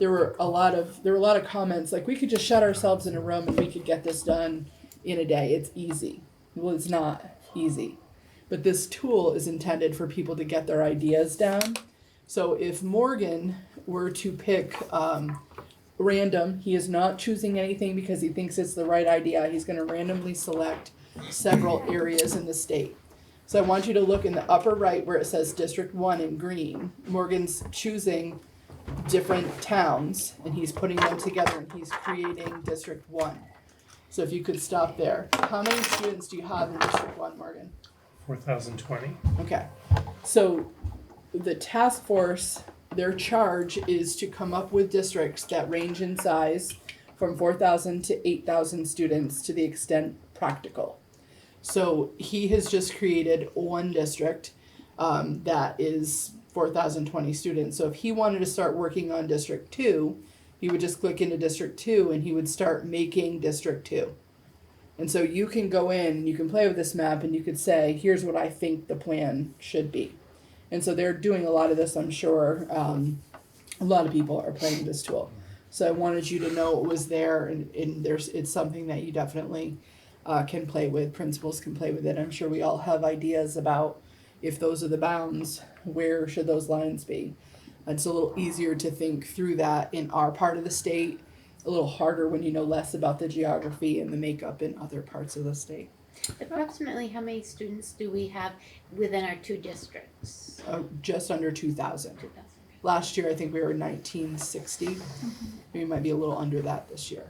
There were a lot of comments like, we could just shut ourselves in a room and we could get this done in a day. It's easy. Well, it's not easy. But this tool is intended for people to get their ideas down. So if Morgan were to pick random, he is not choosing anything because he thinks it's the right idea. He's going to randomly select several areas in the state. So I want you to look in the upper right where it says District 1 in green. Morgan's choosing different towns and he's putting them together and he's creating District 1. So if you could stop there. How many students do you have in District 1, Morgan?
4,020.
Okay. So the task force, their charge is to come up with districts that range in size from 4,000 to 8,000 students to the extent practical. So he has just created one district that is 4,020 students. So if he wanted to start working on District 2, he would just click into District 2 and he would start making District 2. And so you can go in and you can play with this map and you could say, here's what I think the plan should be. And so they're doing a lot of this, I'm sure. A lot of people are playing with this tool. So I wanted you to know it was there and it's something that you definitely can play with. Principals can play with it. I'm sure we all have ideas about if those are the bounds, where should those lines be? It's a little easier to think through that in our part of the state, a little harder when you know less about the geography and the makeup in other parts of the state.
Approximately how many students do we have within our 2 districts?
Just under 2,000. Last year, I think we were 1960. We might be a little under that this year.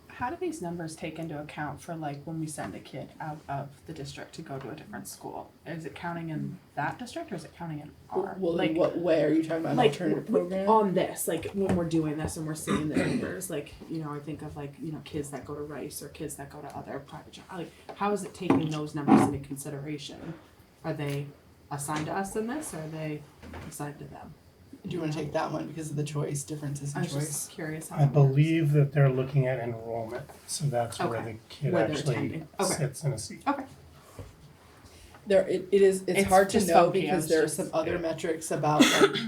How do these numbers take into account for like when we send a kid out of the district to go to a different school? Is it counting in that district or is it counting in our?
Well,
like,
in what way are you talking about? An alternative program?
On this, like when we're doing this and we're seeing the numbers, like, I think of like, kids that go to Rice or kids that go to other private jobs. Like, how is it taking those numbers into consideration? Are they assigned to us in this or are they assigned to them?
Do you want to take that one because of the choice, differences in
I was
choice?
just curious.
I believe that they're looking at enrollment, so that's where
Okay.
the kid
Where they're
actually
attending. Okay.
sits in a seat.
Okay.
It's
It's
hard to
just
know
funky, I
because
was
there are
just-
some other metrics about like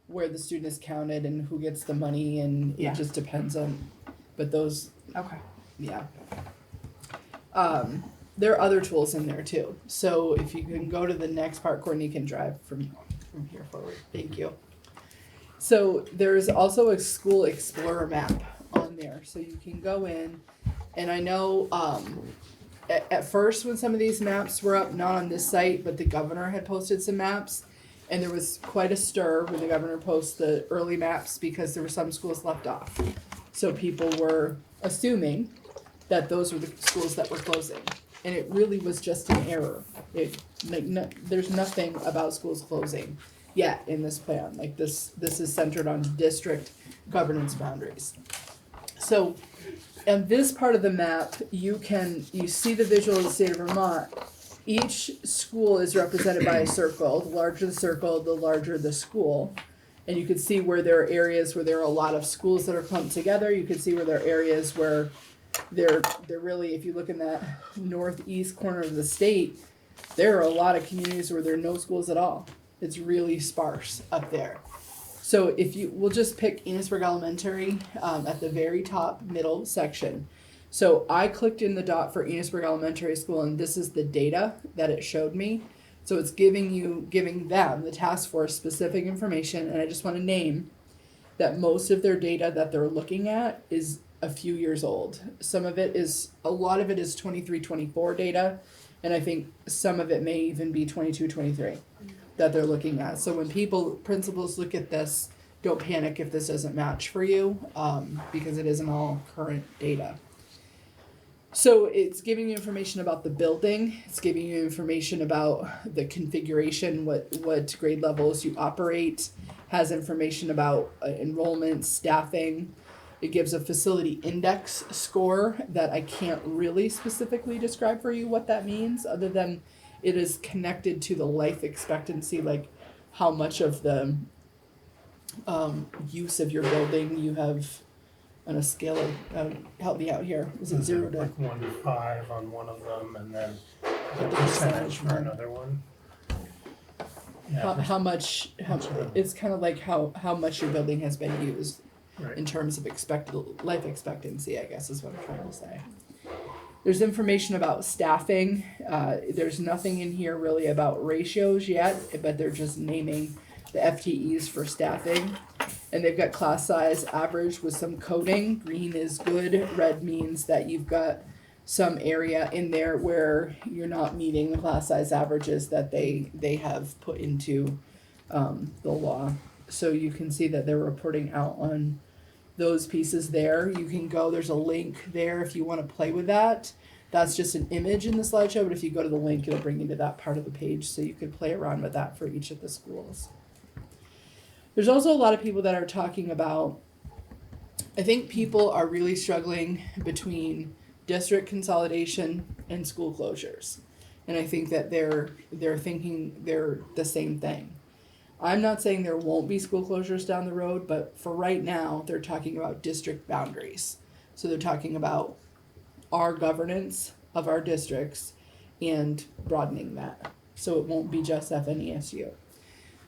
where the student is counted and who gets the money and
Yeah.
it just depends on but those,
Okay.
yeah. There are other tools in there too. So if you can go to the next part, Courtney can drive from here forward. Thank you. So there's also a school explorer map on there. So you can go in, and I know at first when some of these maps were up, not on this site, but the governor had posted some maps, and there was quite a stir when the governor posted the early maps because there were some schools left off. So people were assuming that those were the schools that were closing, and it really was just an error. There's nothing about schools closing yet in this plan. Like this is centered on district governance boundaries. So on this part of the map, you see the visual of the state of Vermont. Each school is represented by a circle. The larger the circle, the larger the school. And you can see where there are areas where there are a lot of schools that are clumped together. You can see where there are areas where they're really, if you look in that northeast corner of the state, there are a lot of communities where there are no schools at all. It's really sparse up there. So we'll just pick Enosburg Elementary at the very top middle section. So I clicked in the dot for Enosburg Elementary School, and this is the data that it showed me. So it's giving them, the task force, specific information, and I just want to name that most of their data that they're looking at is a few years old. A lot of it is 23-24 data, and I think some of it may even be 22-23 that they're looking at. So when principals look at this, don't panic if this doesn't match for you, because it isn't all current data. So it's giving you information about the building, it's giving you information about the configuration, what grade levels you operate, has information about enrollment, staffing. It gives a facility index score that I can't really specifically describe for you what that means, other than it is connected to the life expectancy, like how much of the use of your building you have on a scale of, help me out here, is it 0 to?
Like 1 to 5 on one of them, and then the percentage for another one. Yeah,
It's kind of like how much your building has been used
right.
in terms of life expectancy, I guess is what I'm trying to say. There's information about staffing. There's nothing in here really about ratios yet, but they're just naming the FTEs for staffing. And they've got class size average with some coding. Green is good. Red means that you've got some area in there where you're not meeting the class size averages that they have put into the law. So you can see that they're reporting out on those pieces there. You can go, there's a link there if you want to play with that. That's just an image in the slideshow, but if you go to the link, it'll bring you to that part of the page, so you could play around with that for each of the schools. There's also a lot of people that are talking about, I think people are really struggling between district consolidation and school closures. And I think that they're thinking they're the same thing. I'm not saying there won't be school closures down the road, but for right now, they're talking about district boundaries. So they're talking about our governance of our districts and broadening that. So it won't be just FNESU.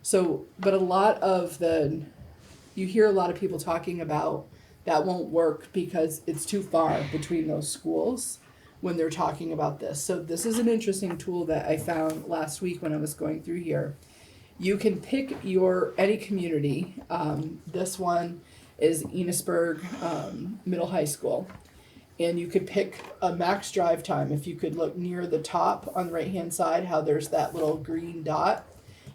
So, but you hear a lot of people talking about that won't work because it's too far between those schools when they're talking about this. So this is an interesting tool that I found last week when I was going through here. You can pick any community. This one is Enosburg Middle High School. And you could pick a max drive time. If you could look near the top on the right-hand side, how there's that little green dot.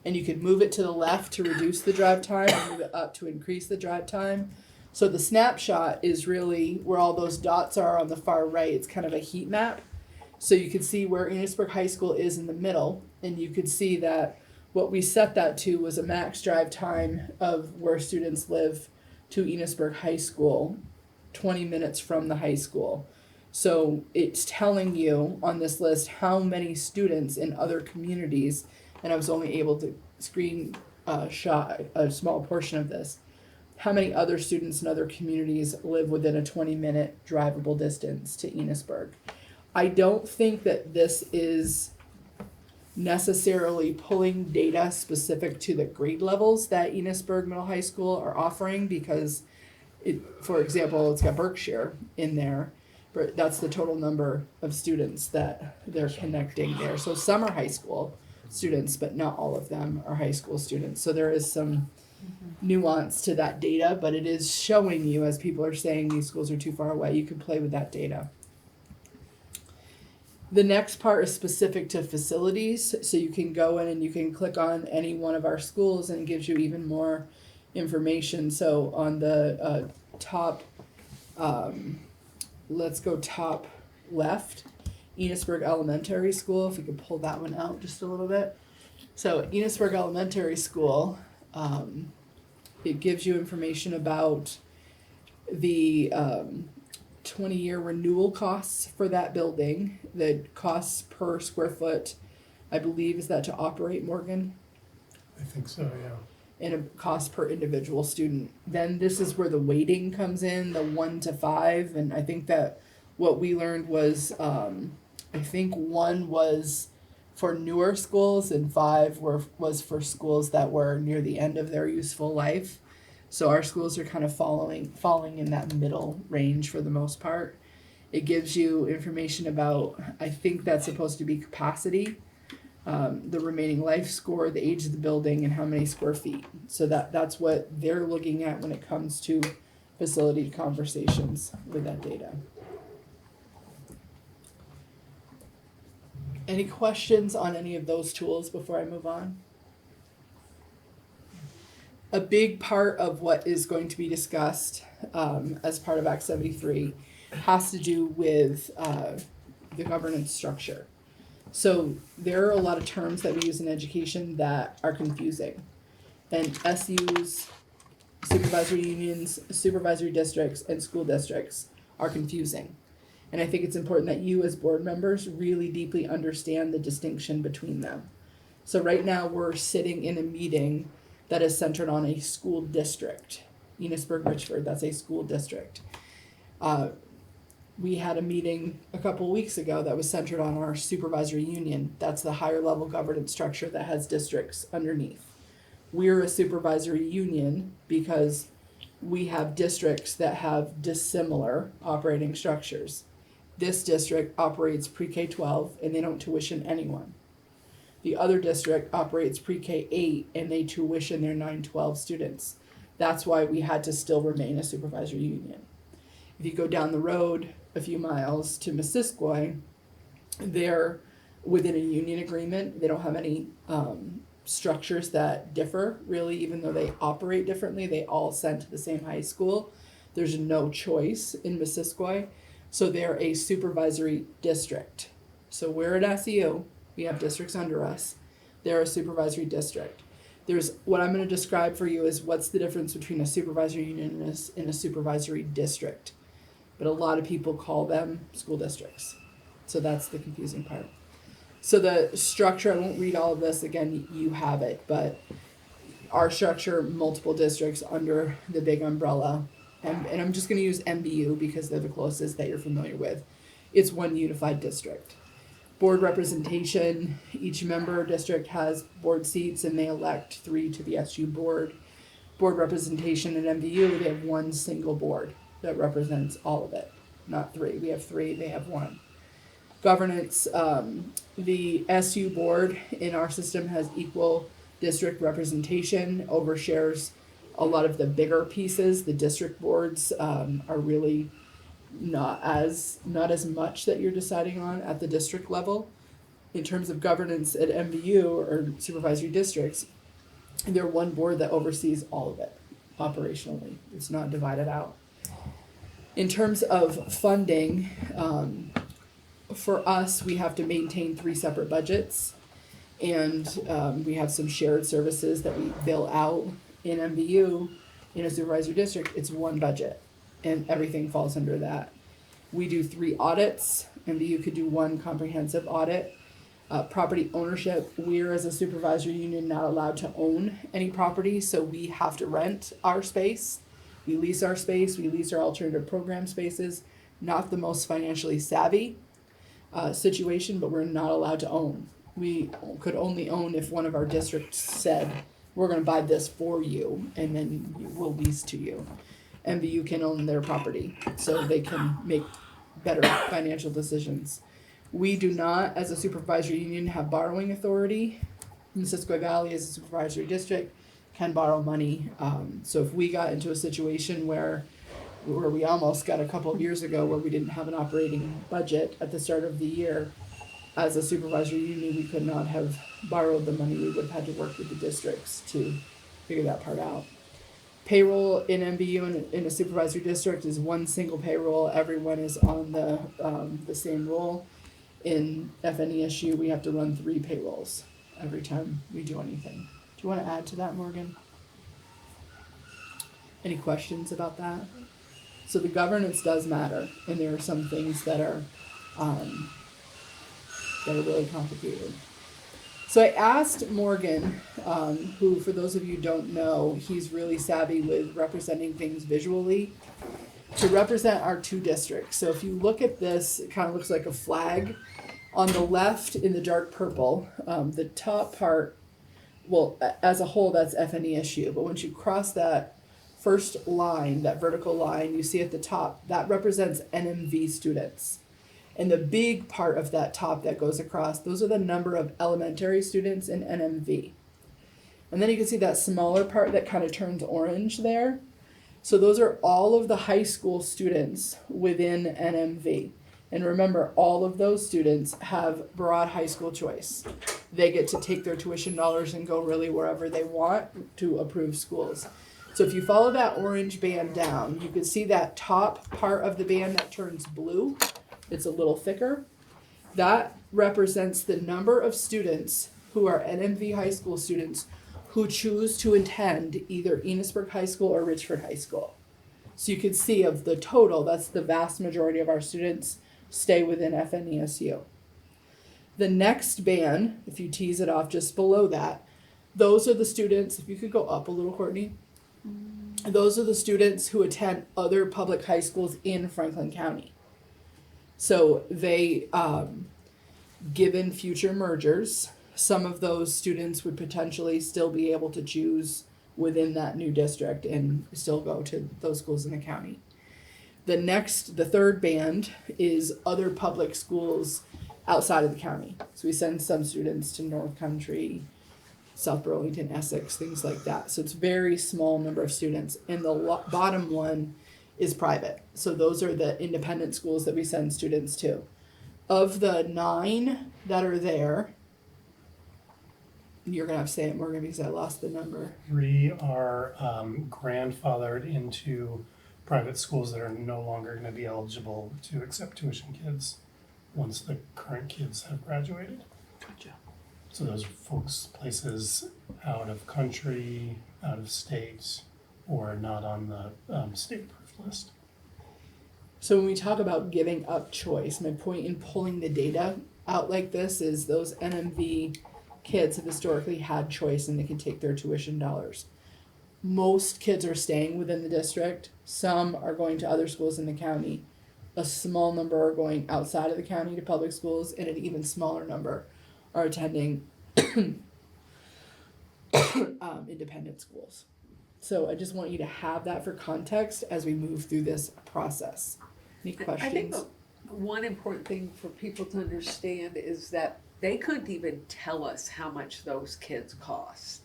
And you could move it to the left to reduce the drive time and move it up to increase the drive time. So the snapshot is really where all those dots are on the far right. It's kind of a heat map. So you can see where Enosburg High School is in the middle. And you could see that what we set that to was a max drive time of where students live to Enosburg High School, 20 minutes from the high school. So it's telling you on this list how many students in other communities, and I was only able to shot a small portion of this, how many other students in other communities live within a 20-minute drivable distance to Enosburg. I don't think that this is necessarily pulling data specific to the grade levels that Enosburg Middle High School are offering, because For example, it's got Berkshire in there, but that's the total number of students that they're connecting there. So some are high school students, but not all of them are high school students. So there is some nuance to that data, but it is showing you, as people are saying these schools are too far away, you can play with that data. The next part is specific to facilities, so you can go in and you can click on any one of our schools and it gives you even more information. So on the top, let's go top left, Enosburg Elementary School, if we could pull that one out just a little bit. So Enosburg Elementary School, it gives you information about the 20-year renewal costs for that building, the costs per square foot, I believe, is that to operate, Morgan?
I think so, yeah.
And a cost per individual student. Then this is where the weighting comes in, the 1 to 5, and I think that what we learned was, I think 1 was for newer schools and 5 was for schools that were near the end of their useful life. So our schools are kind of falling in that middle range for the most part. It gives you information about, I think that's supposed to be capacity, the remaining life score, the age of the building, and how many square feet. So that's what they're looking at when it comes to facility conversations with that data. Any questions on any of those tools before I move on? A big part of what is going to be discussed as part of Act 73 has to do with the governance structure. So there are a lot of terms that we use in education that are confusing. And SUs, supervisory unions, supervisory districts, and school districts are confusing. And I think it's important that you as board members really deeply understand the distinction between them. So right now we're sitting in a meeting that is centered on a school district. Enosburg-Richford, that's a school district. We had a meeting a couple weeks ago that was centered on our supervisory union. That's the higher level governance structure that has districts underneath. We're a supervisory union because we have districts that have dissimilar operating structures. This district operates pre-K-12 and they don't tuition anyone. The other district operates pre-K-8 and they tuition their 9-12 students. That's why we had to still remain a supervisory union. If you go down the road a few miles to Missisquoi, they're within a union agreement. They don't have any structures that differ, really, even though they operate differently. They all send to the same high school. There's no choice in Missisquoi. So they're a supervisory district. So we're at SEU. We have districts under us. They're a supervisory district. There's what I'm going to describe for you is what's the difference between a supervisory union and a supervisory district. But a lot of people call them school districts. So that's the confusing part. So the structure, I won't read all of this again, you have it, but our structure, multiple districts under the big umbrella. And I'm just going to use MBU because they're the closest that you're familiar with. It's one unified district. Board representation, each member district has board seats and they elect 3 to the SU board. Board representation at MBU, they have one single board that represents all of it, not 3. We have 3, they have 1. Governance, the SU board in our system has equal district representation, overshares a lot of the bigger pieces. The district boards are really not as much that you're deciding on at the district level. In terms of governance at MBU or supervisory districts, they're one board that oversees all of it operationally. It's not divided out. In terms of funding, for us, we have to maintain 3 separate budgets, and we have some shared services that we bill out. In MBU, in a supervisory district, it's one budget, and everything falls under that. We do 3 audits. MBU could do 1 comprehensive audit. Property ownership, we're as a supervisory union not allowed to own any property, so we have to rent our space. We lease our space, we lease our alternative program spaces. Not the most financially savvy situation, but we're not allowed to own. We could only own if one of our districts said, we're going to buy this for you, and then we'll lease to you. MVU can own their property, so they can make better financial decisions. We do not, as a supervisory union, have borrowing authority. Missisquoi Valley, as a supervisory district, can borrow money. So if we got into a situation where we almost got a couple of years ago where we didn't have an operating budget at the start of the year, as a supervisory union, we could not have borrowed the money. We would have had to work with the districts to figure that part out. Payroll in MBU in a supervisory district is one single payroll. Everyone is on the same roll. In FNESU, we have to run 3 payrolls every time we do anything. Do you want to add to that, Morgan? Any questions about that? So the governance does matter, and there are some things that are really complicated. So I asked Morgan, who, for those of you who don't know, he's really savvy with representing things visually, to represent our 2 districts. So if you look at this, it kind of looks like a flag. On the left, in the dark purple, the top part, well, as a whole, that's FNESU. But once you cross that first line, that vertical line, you see at the top, that represents NMV students. And the big part of that top that goes across, those are the number of elementary students in NMV. And then you can see that smaller part that kind of turns orange there. So those are all of the high school students within NMV. And remember, all of those students have broad high school choice. They get to take their tuition dollars and go really wherever they want to approved schools. So if you follow that orange band down, you can see that top part of the band that turns blue. It's a little thicker. That represents the number of students who are NMV high school students who choose to attend either Enosburg High School or Richford High School. So you can see of the total, that's the vast majority of our students stay within FNESU. The next band, if you tease it off just below that, those are the students, if you could go up a little, Courtney. Those are the students who attend other public high schools in Franklin County. So they, given future mergers, some of those students would potentially still be able to choose within that new district and still go to those schools in the county. The third band is other public schools outside of the county. So we send some students to North Country, South Burlington, Essex, things like that. So it's very small number of students. And the bottom one is private. So those are the independent schools that we send students to. Of the 9 that are there, you're gonna have to say it, Morgan, because I lost the number.
3 are grandfathered into private schools that are no longer gonna be eligible to accept tuition kids once the current kids have graduated.
Gotcha.
So those are folks, places out of country, out of state, or not on the state approved list.
So when we talk about giving up choice, my point in pulling the data out like this is those NMV kids have historically had choice and they can take their tuition dollars. Most kids are staying within the district. Some are going to other schools in the county. A small number are going outside of the county to public schools, and an even smaller number are attending independent schools. So I just want you to have that for context as we move through this process. Any questions?
I think the one important thing for people to understand is that they couldn't even tell us how much those kids cost.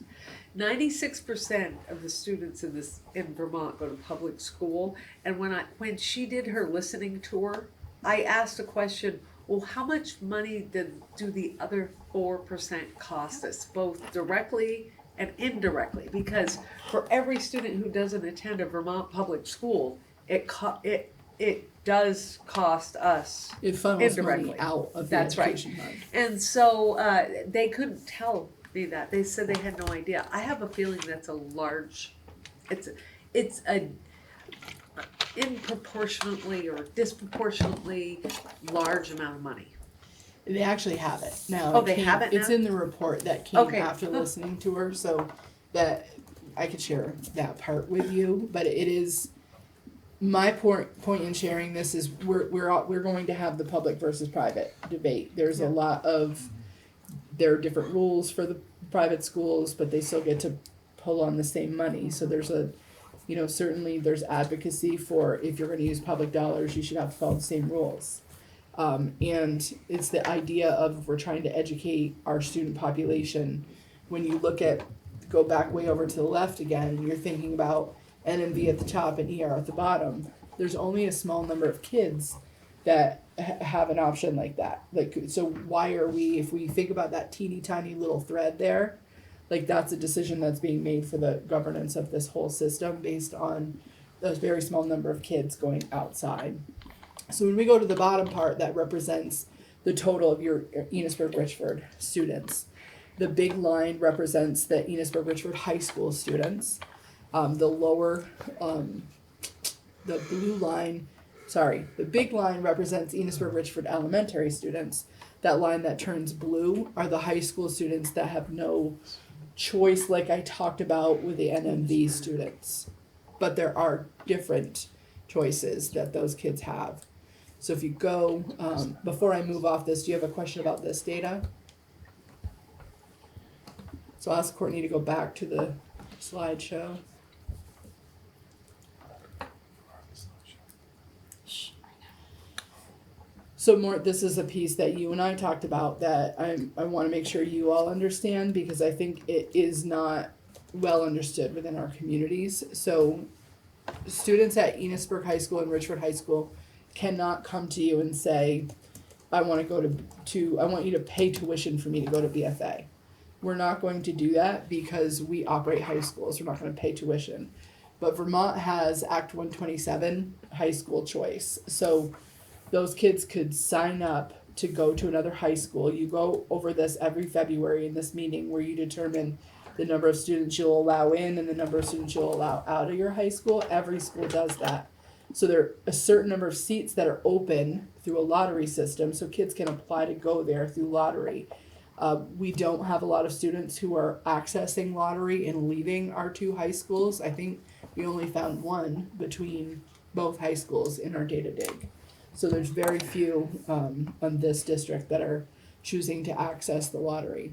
96% of the students in Vermont go to public school, and when she did her listening tour, I asked a question, well, how much money do the other 4% cost us, both directly and indirectly? Because for every student who doesn't attend a Vermont public school, it does cost us
It funnels
indirectly.
money out of the
That's right.
education fund.
And so they couldn't tell me that. They said they had no idea. I have a feeling that's it's a disproportionately large amount of money.
They actually have it now.
Oh, they have it now?
It's in the report that came
Okay.
after listening to her, so that I could share that part with you. But it is my point in sharing this is we're going to have the public versus private debate. There's a lot of there are different rules for the private schools, but they still get to pull on the same money. So there's a You know, certainly there's advocacy for if you're gonna use public dollars, you should have to follow the same rules. And it's the idea of if we're trying to educate our student population, when you look at, go back way over to the left again, and you're thinking about NMV at the top and ER at the bottom, there's only a small number of kids that have an option like that. Like, so why are we, if we think about that teeny tiny little thread there, like that's a decision that's being made for the governance of this whole system based on those very small number of kids going outside. So when we go to the bottom part, that represents the total of your Enosburg-Richford students. The big line represents the Enosburg-Richford High School students. The big line represents Enosburg-Richford Elementary students. That line that turns blue are the high school students that have no choice, like I talked about with the NMV students. But there are different choices that those kids have. So if you go, before I move off this, do you have a question about this data? So I'll ask Courtney to go back to the slideshow. So more, this is a piece that you and I talked about that I want to make sure you all understand, because I think it is not well understood within our communities. So students at Enosburg High School and Richford High School cannot come to you and say, I want to go I want you to pay tuition for me to go to BFA. We're not going to do that because we operate high schools. We're not going to pay tuition. But Vermont has Act 127 high school choice. So those kids could sign up to go to another high school. You go over this every February in this meeting where you determine the number of students you'll allow in and the number of students you'll allow out of your high school. Every school does that. So there are a certain number of seats that are open through a lottery system, so kids can apply to go there through lottery. We don't have a lot of students who are accessing lottery and leaving our two high schools. I think we only found one between both high schools in our data dig. So there's very few on this district that are choosing to access the lottery.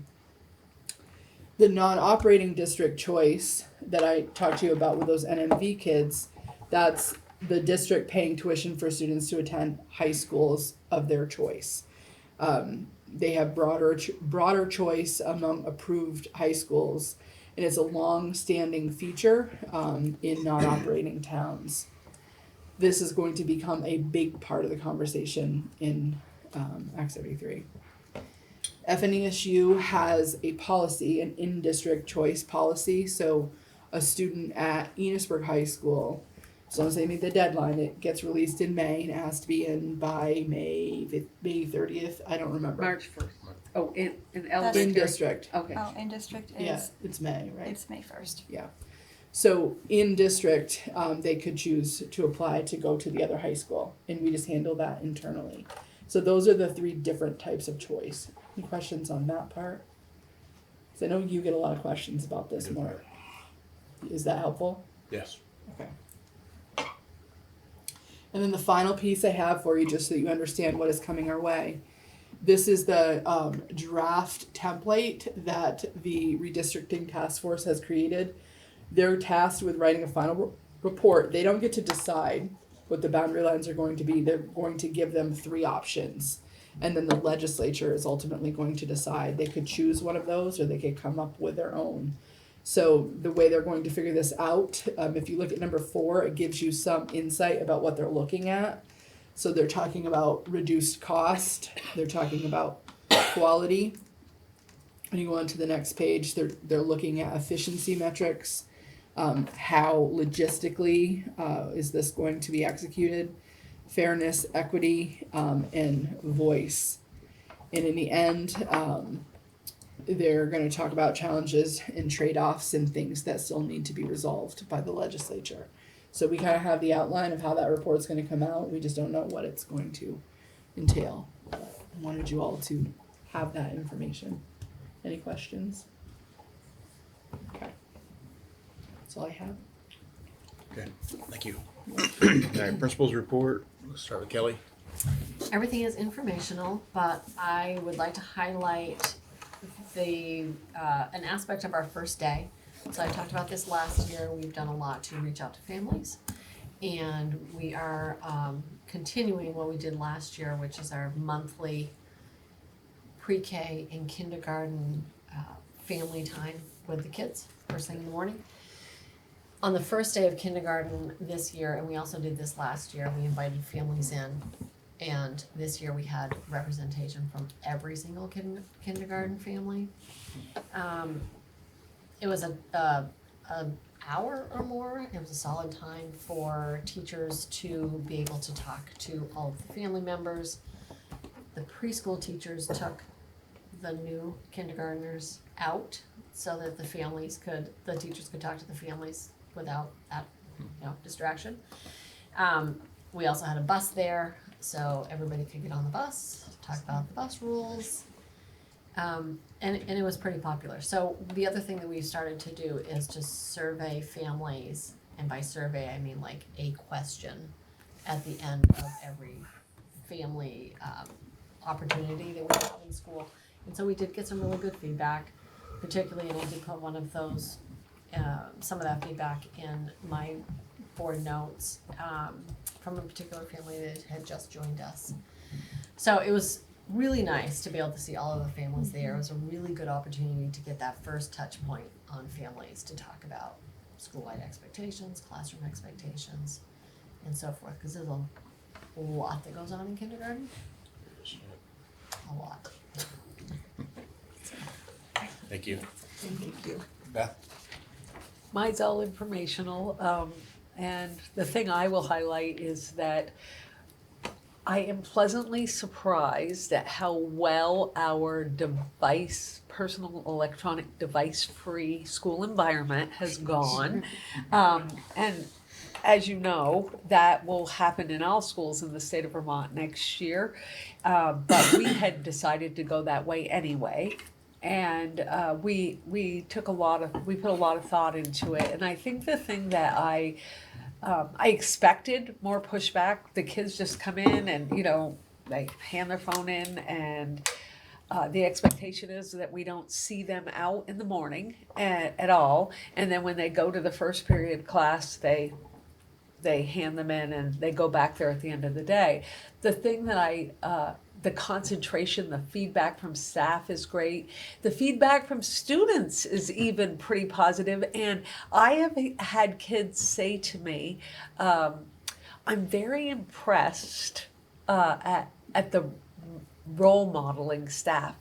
The non-operating district choice that I talked to you about with those NMV kids, that's the district paying tuition for students to attend high schools of their choice. They have broader choice among approved high schools, and it's a long-standing feature in non-operating towns. This is going to become a big part of the conversation in Act 73. FNESU has a policy, an in-district choice policy, so a student at Enosburg High School, as long as they meet the deadline, it gets released in May and it has to be in by May 30th, I don't remember.
March 1st. Oh, in
In
elementary.
district,
Okay.
Oh, in district
yeah,
is,
it's May, right?
it's May 1st.
Yeah. So in district, they could choose to apply to go to the other high school, and we just handle that internally. So those are the three different types of choice. Any questions on that part? Because I know you get a lot of questions about this more. Is that helpful?
Yes.
Okay. And then the final piece I have for you, just so that you understand what is coming our way. This is the draft template that the redistricting task force has created. They're tasked with writing a final report. They don't get to decide what the boundary lines are going to be. They're going to give them 3 options. And then the legislature is ultimately going to decide. They could choose one of those or they could come up with their own. So the way they're going to figure this out, if you look at number 4, it gives you some insight about what they're looking at. So they're talking about reduced cost. They're talking about quality. When you go on to the next page, they're looking at efficiency metrics. How logistically is this going to be executed? Fairness, equity, and voice. And in the end, they're going to talk about challenges and trade-offs and things that still need to be resolved by the legislature. So we kind of have the outline of how that report's going to come out. We just don't know what it's going to entail. I wanted you all to have that information. Any questions? Okay. That's all I have.
Okay, thank you. All right, principal's report. Let's start with Kelly.
Everything is informational, but I would like to highlight the an aspect of our first day. So I talked about this last year, we've done a lot to reach out to families. And we are continuing what we did last year, which is our monthly pre-K and kindergarten family time with the kids, first thing in the morning. On the first day of kindergarten this year, and we also did this last year, we invited families in. And this year we had representation from every single kindergarten family. It was an hour or more. It was a solid time for teachers to be able to talk to all of the family members. The preschool teachers took the new kindergartners out so that the teachers could talk to the families without that, distraction. We also had a bus there, so everybody could get on the bus, talk about the bus rules. And it was pretty popular. So the other thing that we started to do is to survey families, and by survey I mean like a question at the end of every family opportunity that we have in school. And so we did get some really good feedback, particularly, and I did put one of those, some of that feedback in my board notes from a particular family that had just joined us. So it was really nice to be able to see all of the families there. It was a really good opportunity to get that first touch point on families to talk about school-wide expectations, classroom expectations, and so forth, because there's a lot that goes on in kindergarten. A lot.
Thank you.
Thank you.
Beth?
Mine's all informational, and the thing I will highlight is that I am pleasantly surprised at how well our personal electronic device-free school environment has gone. And as you know, that will happen in all schools in the state of Vermont next year. But we had decided to go that way anyway. And we put a lot of thought into it. And I think the thing that I expected more pushback. The kids just come in and, they hand their phone in, and the expectation is that we don't see them out in the morning at all. And then when they go to the first period class, they hand them in and they go back there at the end of the day. The thing that the concentration, the feedback from staff is great. The feedback from students is even pretty positive. And I have had kids say to me, I'm very impressed at the role modeling staff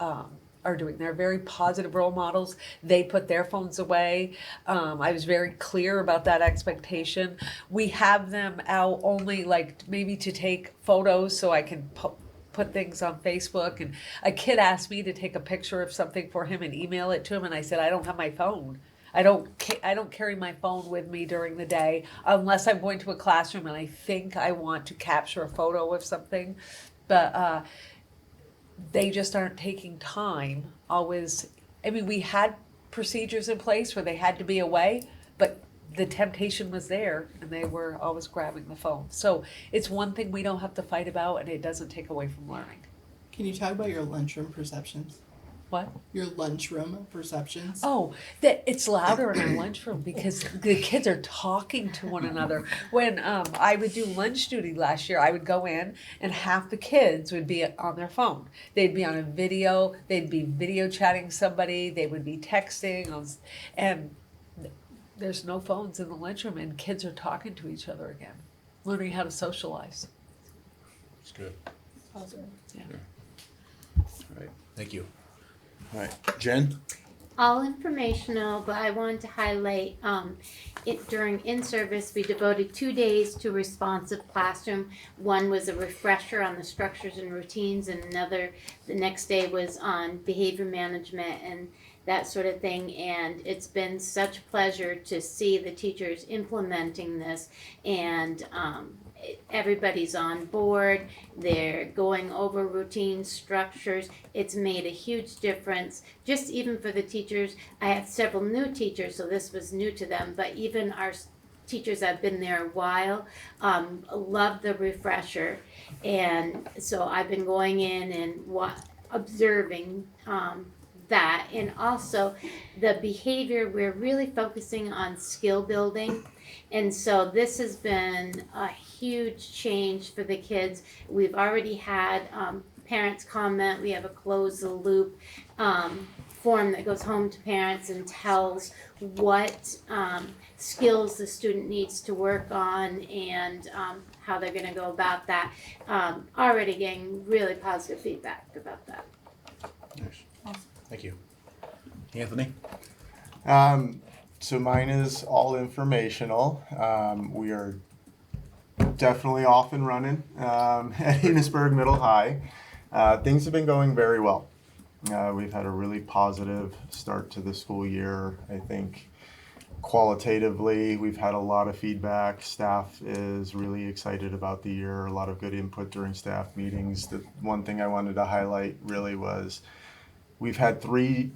are doing. They're very positive role models. They put their phones away. I was very clear about that expectation. We have them out only maybe to take photos so I can put things on Facebook. And a kid asked me to take a picture of something for him and email it to him, and I said, I don't have my phone. I don't carry my phone with me during the day unless I'm going to a classroom and I think I want to capture a photo of something. But they just aren't taking time always. I mean, we had procedures in place where they had to be away, but the temptation was there and they were always grabbing the phone. So it's one thing we don't have to fight about, and it doesn't take away from learning.
Can you talk about your lunchroom perceptions?
What?
Your lunchroom perceptions?
Oh, that it's louder in our lunchroom because the kids are talking to one another. When I would do lunch duty last year, I would go in and half the kids would be on their phone. They'd be on a video, they'd be video chatting somebody, they would be texting, and there's no phones in the lunchroom, and kids are talking to each other again, learning how to socialize.
That's good.
Positive. Yeah.
All right, thank you. All right, Jen?
All informational, but I wanted to highlight, during in-service, we devoted 2 days to responsive classroom. One was a refresher on the structures and routines, and the next day was on behavior management and that sort of thing. And it's been such a pleasure to see the teachers implementing this, and everybody's on board. They're going over routine structures. It's made a huge difference, just even for the teachers. I have several new teachers, so this was new to them, but even our teachers that have been there a while love the refresher. And so I've been going in and observing that, and also the behavior, we're really focusing on skill building. And so this has been a huge change for the kids. We've already had parents comment. We have a close the loop form that goes home to parents and tells what skills the student needs to work on and how they're going to go about that. Already getting really positive feedback about that.
Nice. Thank you. Anthony?
So mine is all informational. We are definitely off and running at Enosburg Middle High. Things have been going very well. We've had a really positive start to the school year. I think qualitatively, we've had a lot of feedback. Staff is really excited about the year, a lot of good input during staff meetings. The one thing I wanted to highlight really was we've had 3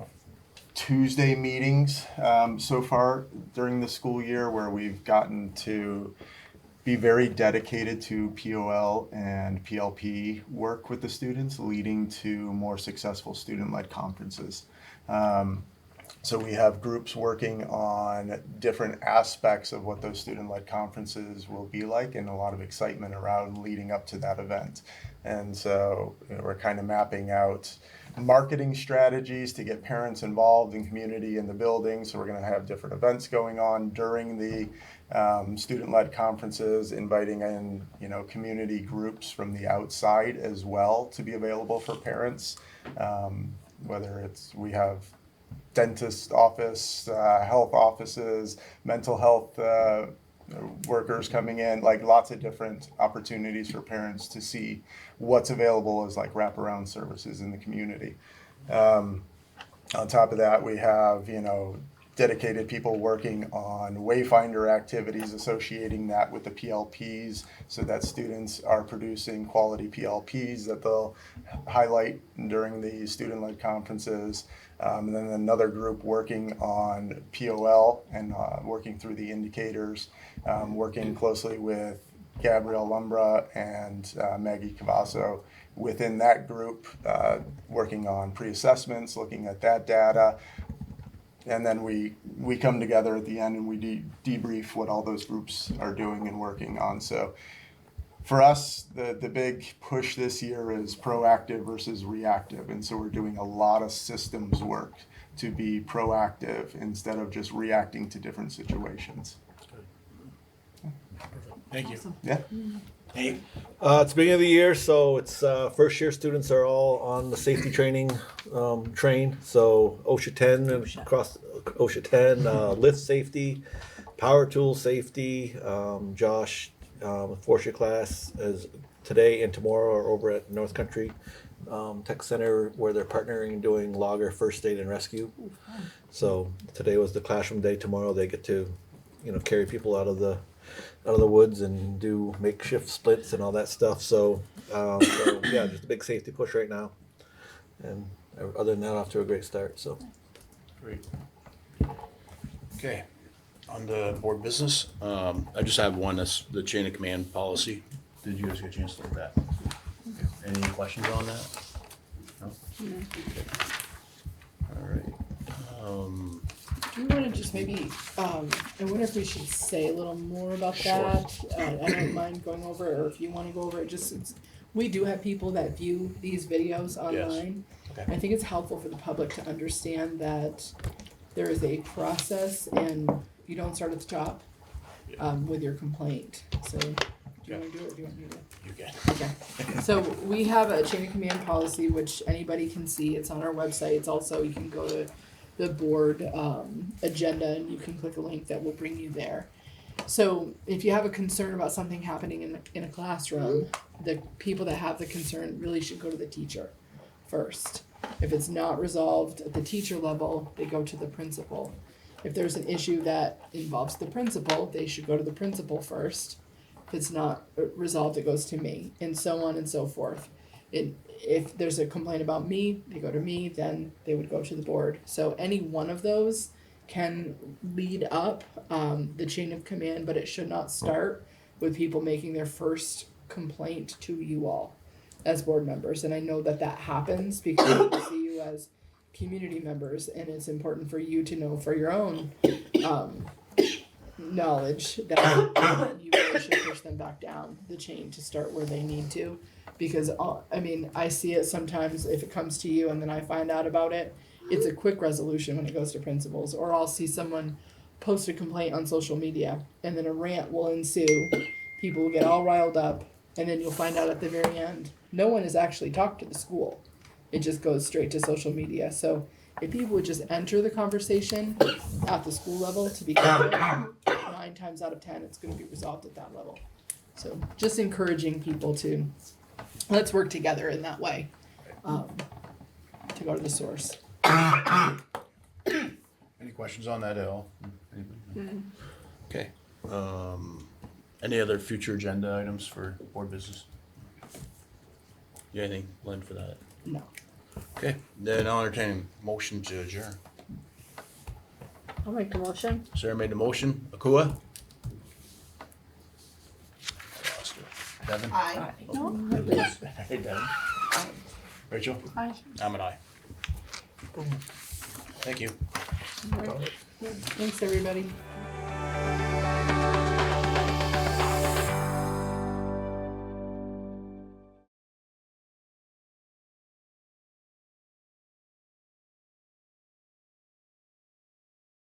Tuesday meetings so far during the school year where we've gotten to be very dedicated to POL and PLP work with the students, leading to more successful student-led conferences. So we have groups working on different aspects of what those student-led conferences will be like, and a lot of excitement around leading up to that event. And so we're kind of mapping out marketing strategies to get parents involved in community in the building. So we're going to have different events going on during the student-led conferences, inviting in community groups from the outside as well to be available for parents. Whether it's we have dentist office, health offices, mental health workers coming in, like lots of different opportunities for parents to see what's available as like wraparound services in the community. On top of that, we have, dedicated people working on wayfinder activities, associating that with the PLPs so that students are producing quality PLPs that they'll highlight during the student-led conferences. And then another group working on POL and working through the indicators, working closely with Gabrielle Lumbra and Maggie Cavasso within that group, working on pre-assessments, looking at that data. And then we come together at the end and we debrief what all those groups are doing and working on. So for us, the big push this year is proactive versus reactive. And so we're doing a lot of systems work to be proactive instead of just reacting to different situations.
Thank you.
Yeah.
Hey.
It's the beginning of the year, so it's first year students are all on the safety training train. So OSHA 10 and across OSHA 10, lift safety, power tool safety. Josh, fourth year class is today and tomorrow are over at North Country Tech Center where they're partnering and doing logger first aid and rescue. So today was the classroom day. Tomorrow they get to, carry people out of the woods and do makeshift splits and all that stuff. So yeah, just a big safety push right now. And other than that, off to a great start. So
Great. Okay. On the board business, I just have one. That's the chain of command policy. Did you guys get a chance to look at that? Any questions on that? No? Okay. All right.
Do you want to just maybe, I wonder if we should say a little more about that. I don't mind going over it, or if you want to go over it, we do have people that view these videos online.
Okay.
I think it's helpful for the public to understand that there is a process and you don't start at the top with your complaint. So do you want to do it or do you want me to?
You can.
Okay. So we have a chain of command policy, which anybody can see. It's on our website. It's also, you can go to the board agenda and you can click a link that will bring you there. So if you have a concern about something happening in a classroom, the people that have the concern really should go to the teacher first. If it's not resolved at the teacher level, they go to the principal. If there's an issue that involves the principal, they should go to the principal first. If it's not resolved, it goes to me, and so on and so forth. If there's a complaint about me, they go to me, then they would go to the board. So any one of those can lead up the chain of command, but it should not start with people making their first complaint to you all as board members. And I know that happens because we see you as community members, and it's important for you to know for your own knowledge that you really should push them back down the chain to start where they need to. Because I mean, I see it sometimes if it comes to you and then I find out about it, it's a quick resolution when it goes to principals. Or I'll see someone post a complaint on social media and then a rant will ensue. People will get all riled up, and then you'll find out at the very end, no one has actually talked to the school. It just goes straight to social media. So if people would just enter the conversation at the school level to begin with, 9 times out of 10, it's going to be resolved at that level. So just encouraging people to, let's work together in that way, to go to the source.
Any questions on that at all? Anybody? Okay. Any other future agenda items for board business? You got anything, Lynn, for that?
No.
Okay, then I'll entertain a motion to adjourn.
I'll make the motion.
Sarah made the motion. Akua? Devin?
Aye.
Hey, Devin. Rachel?
Aye.
I'm an aye. Thank you.
Thanks, everybody.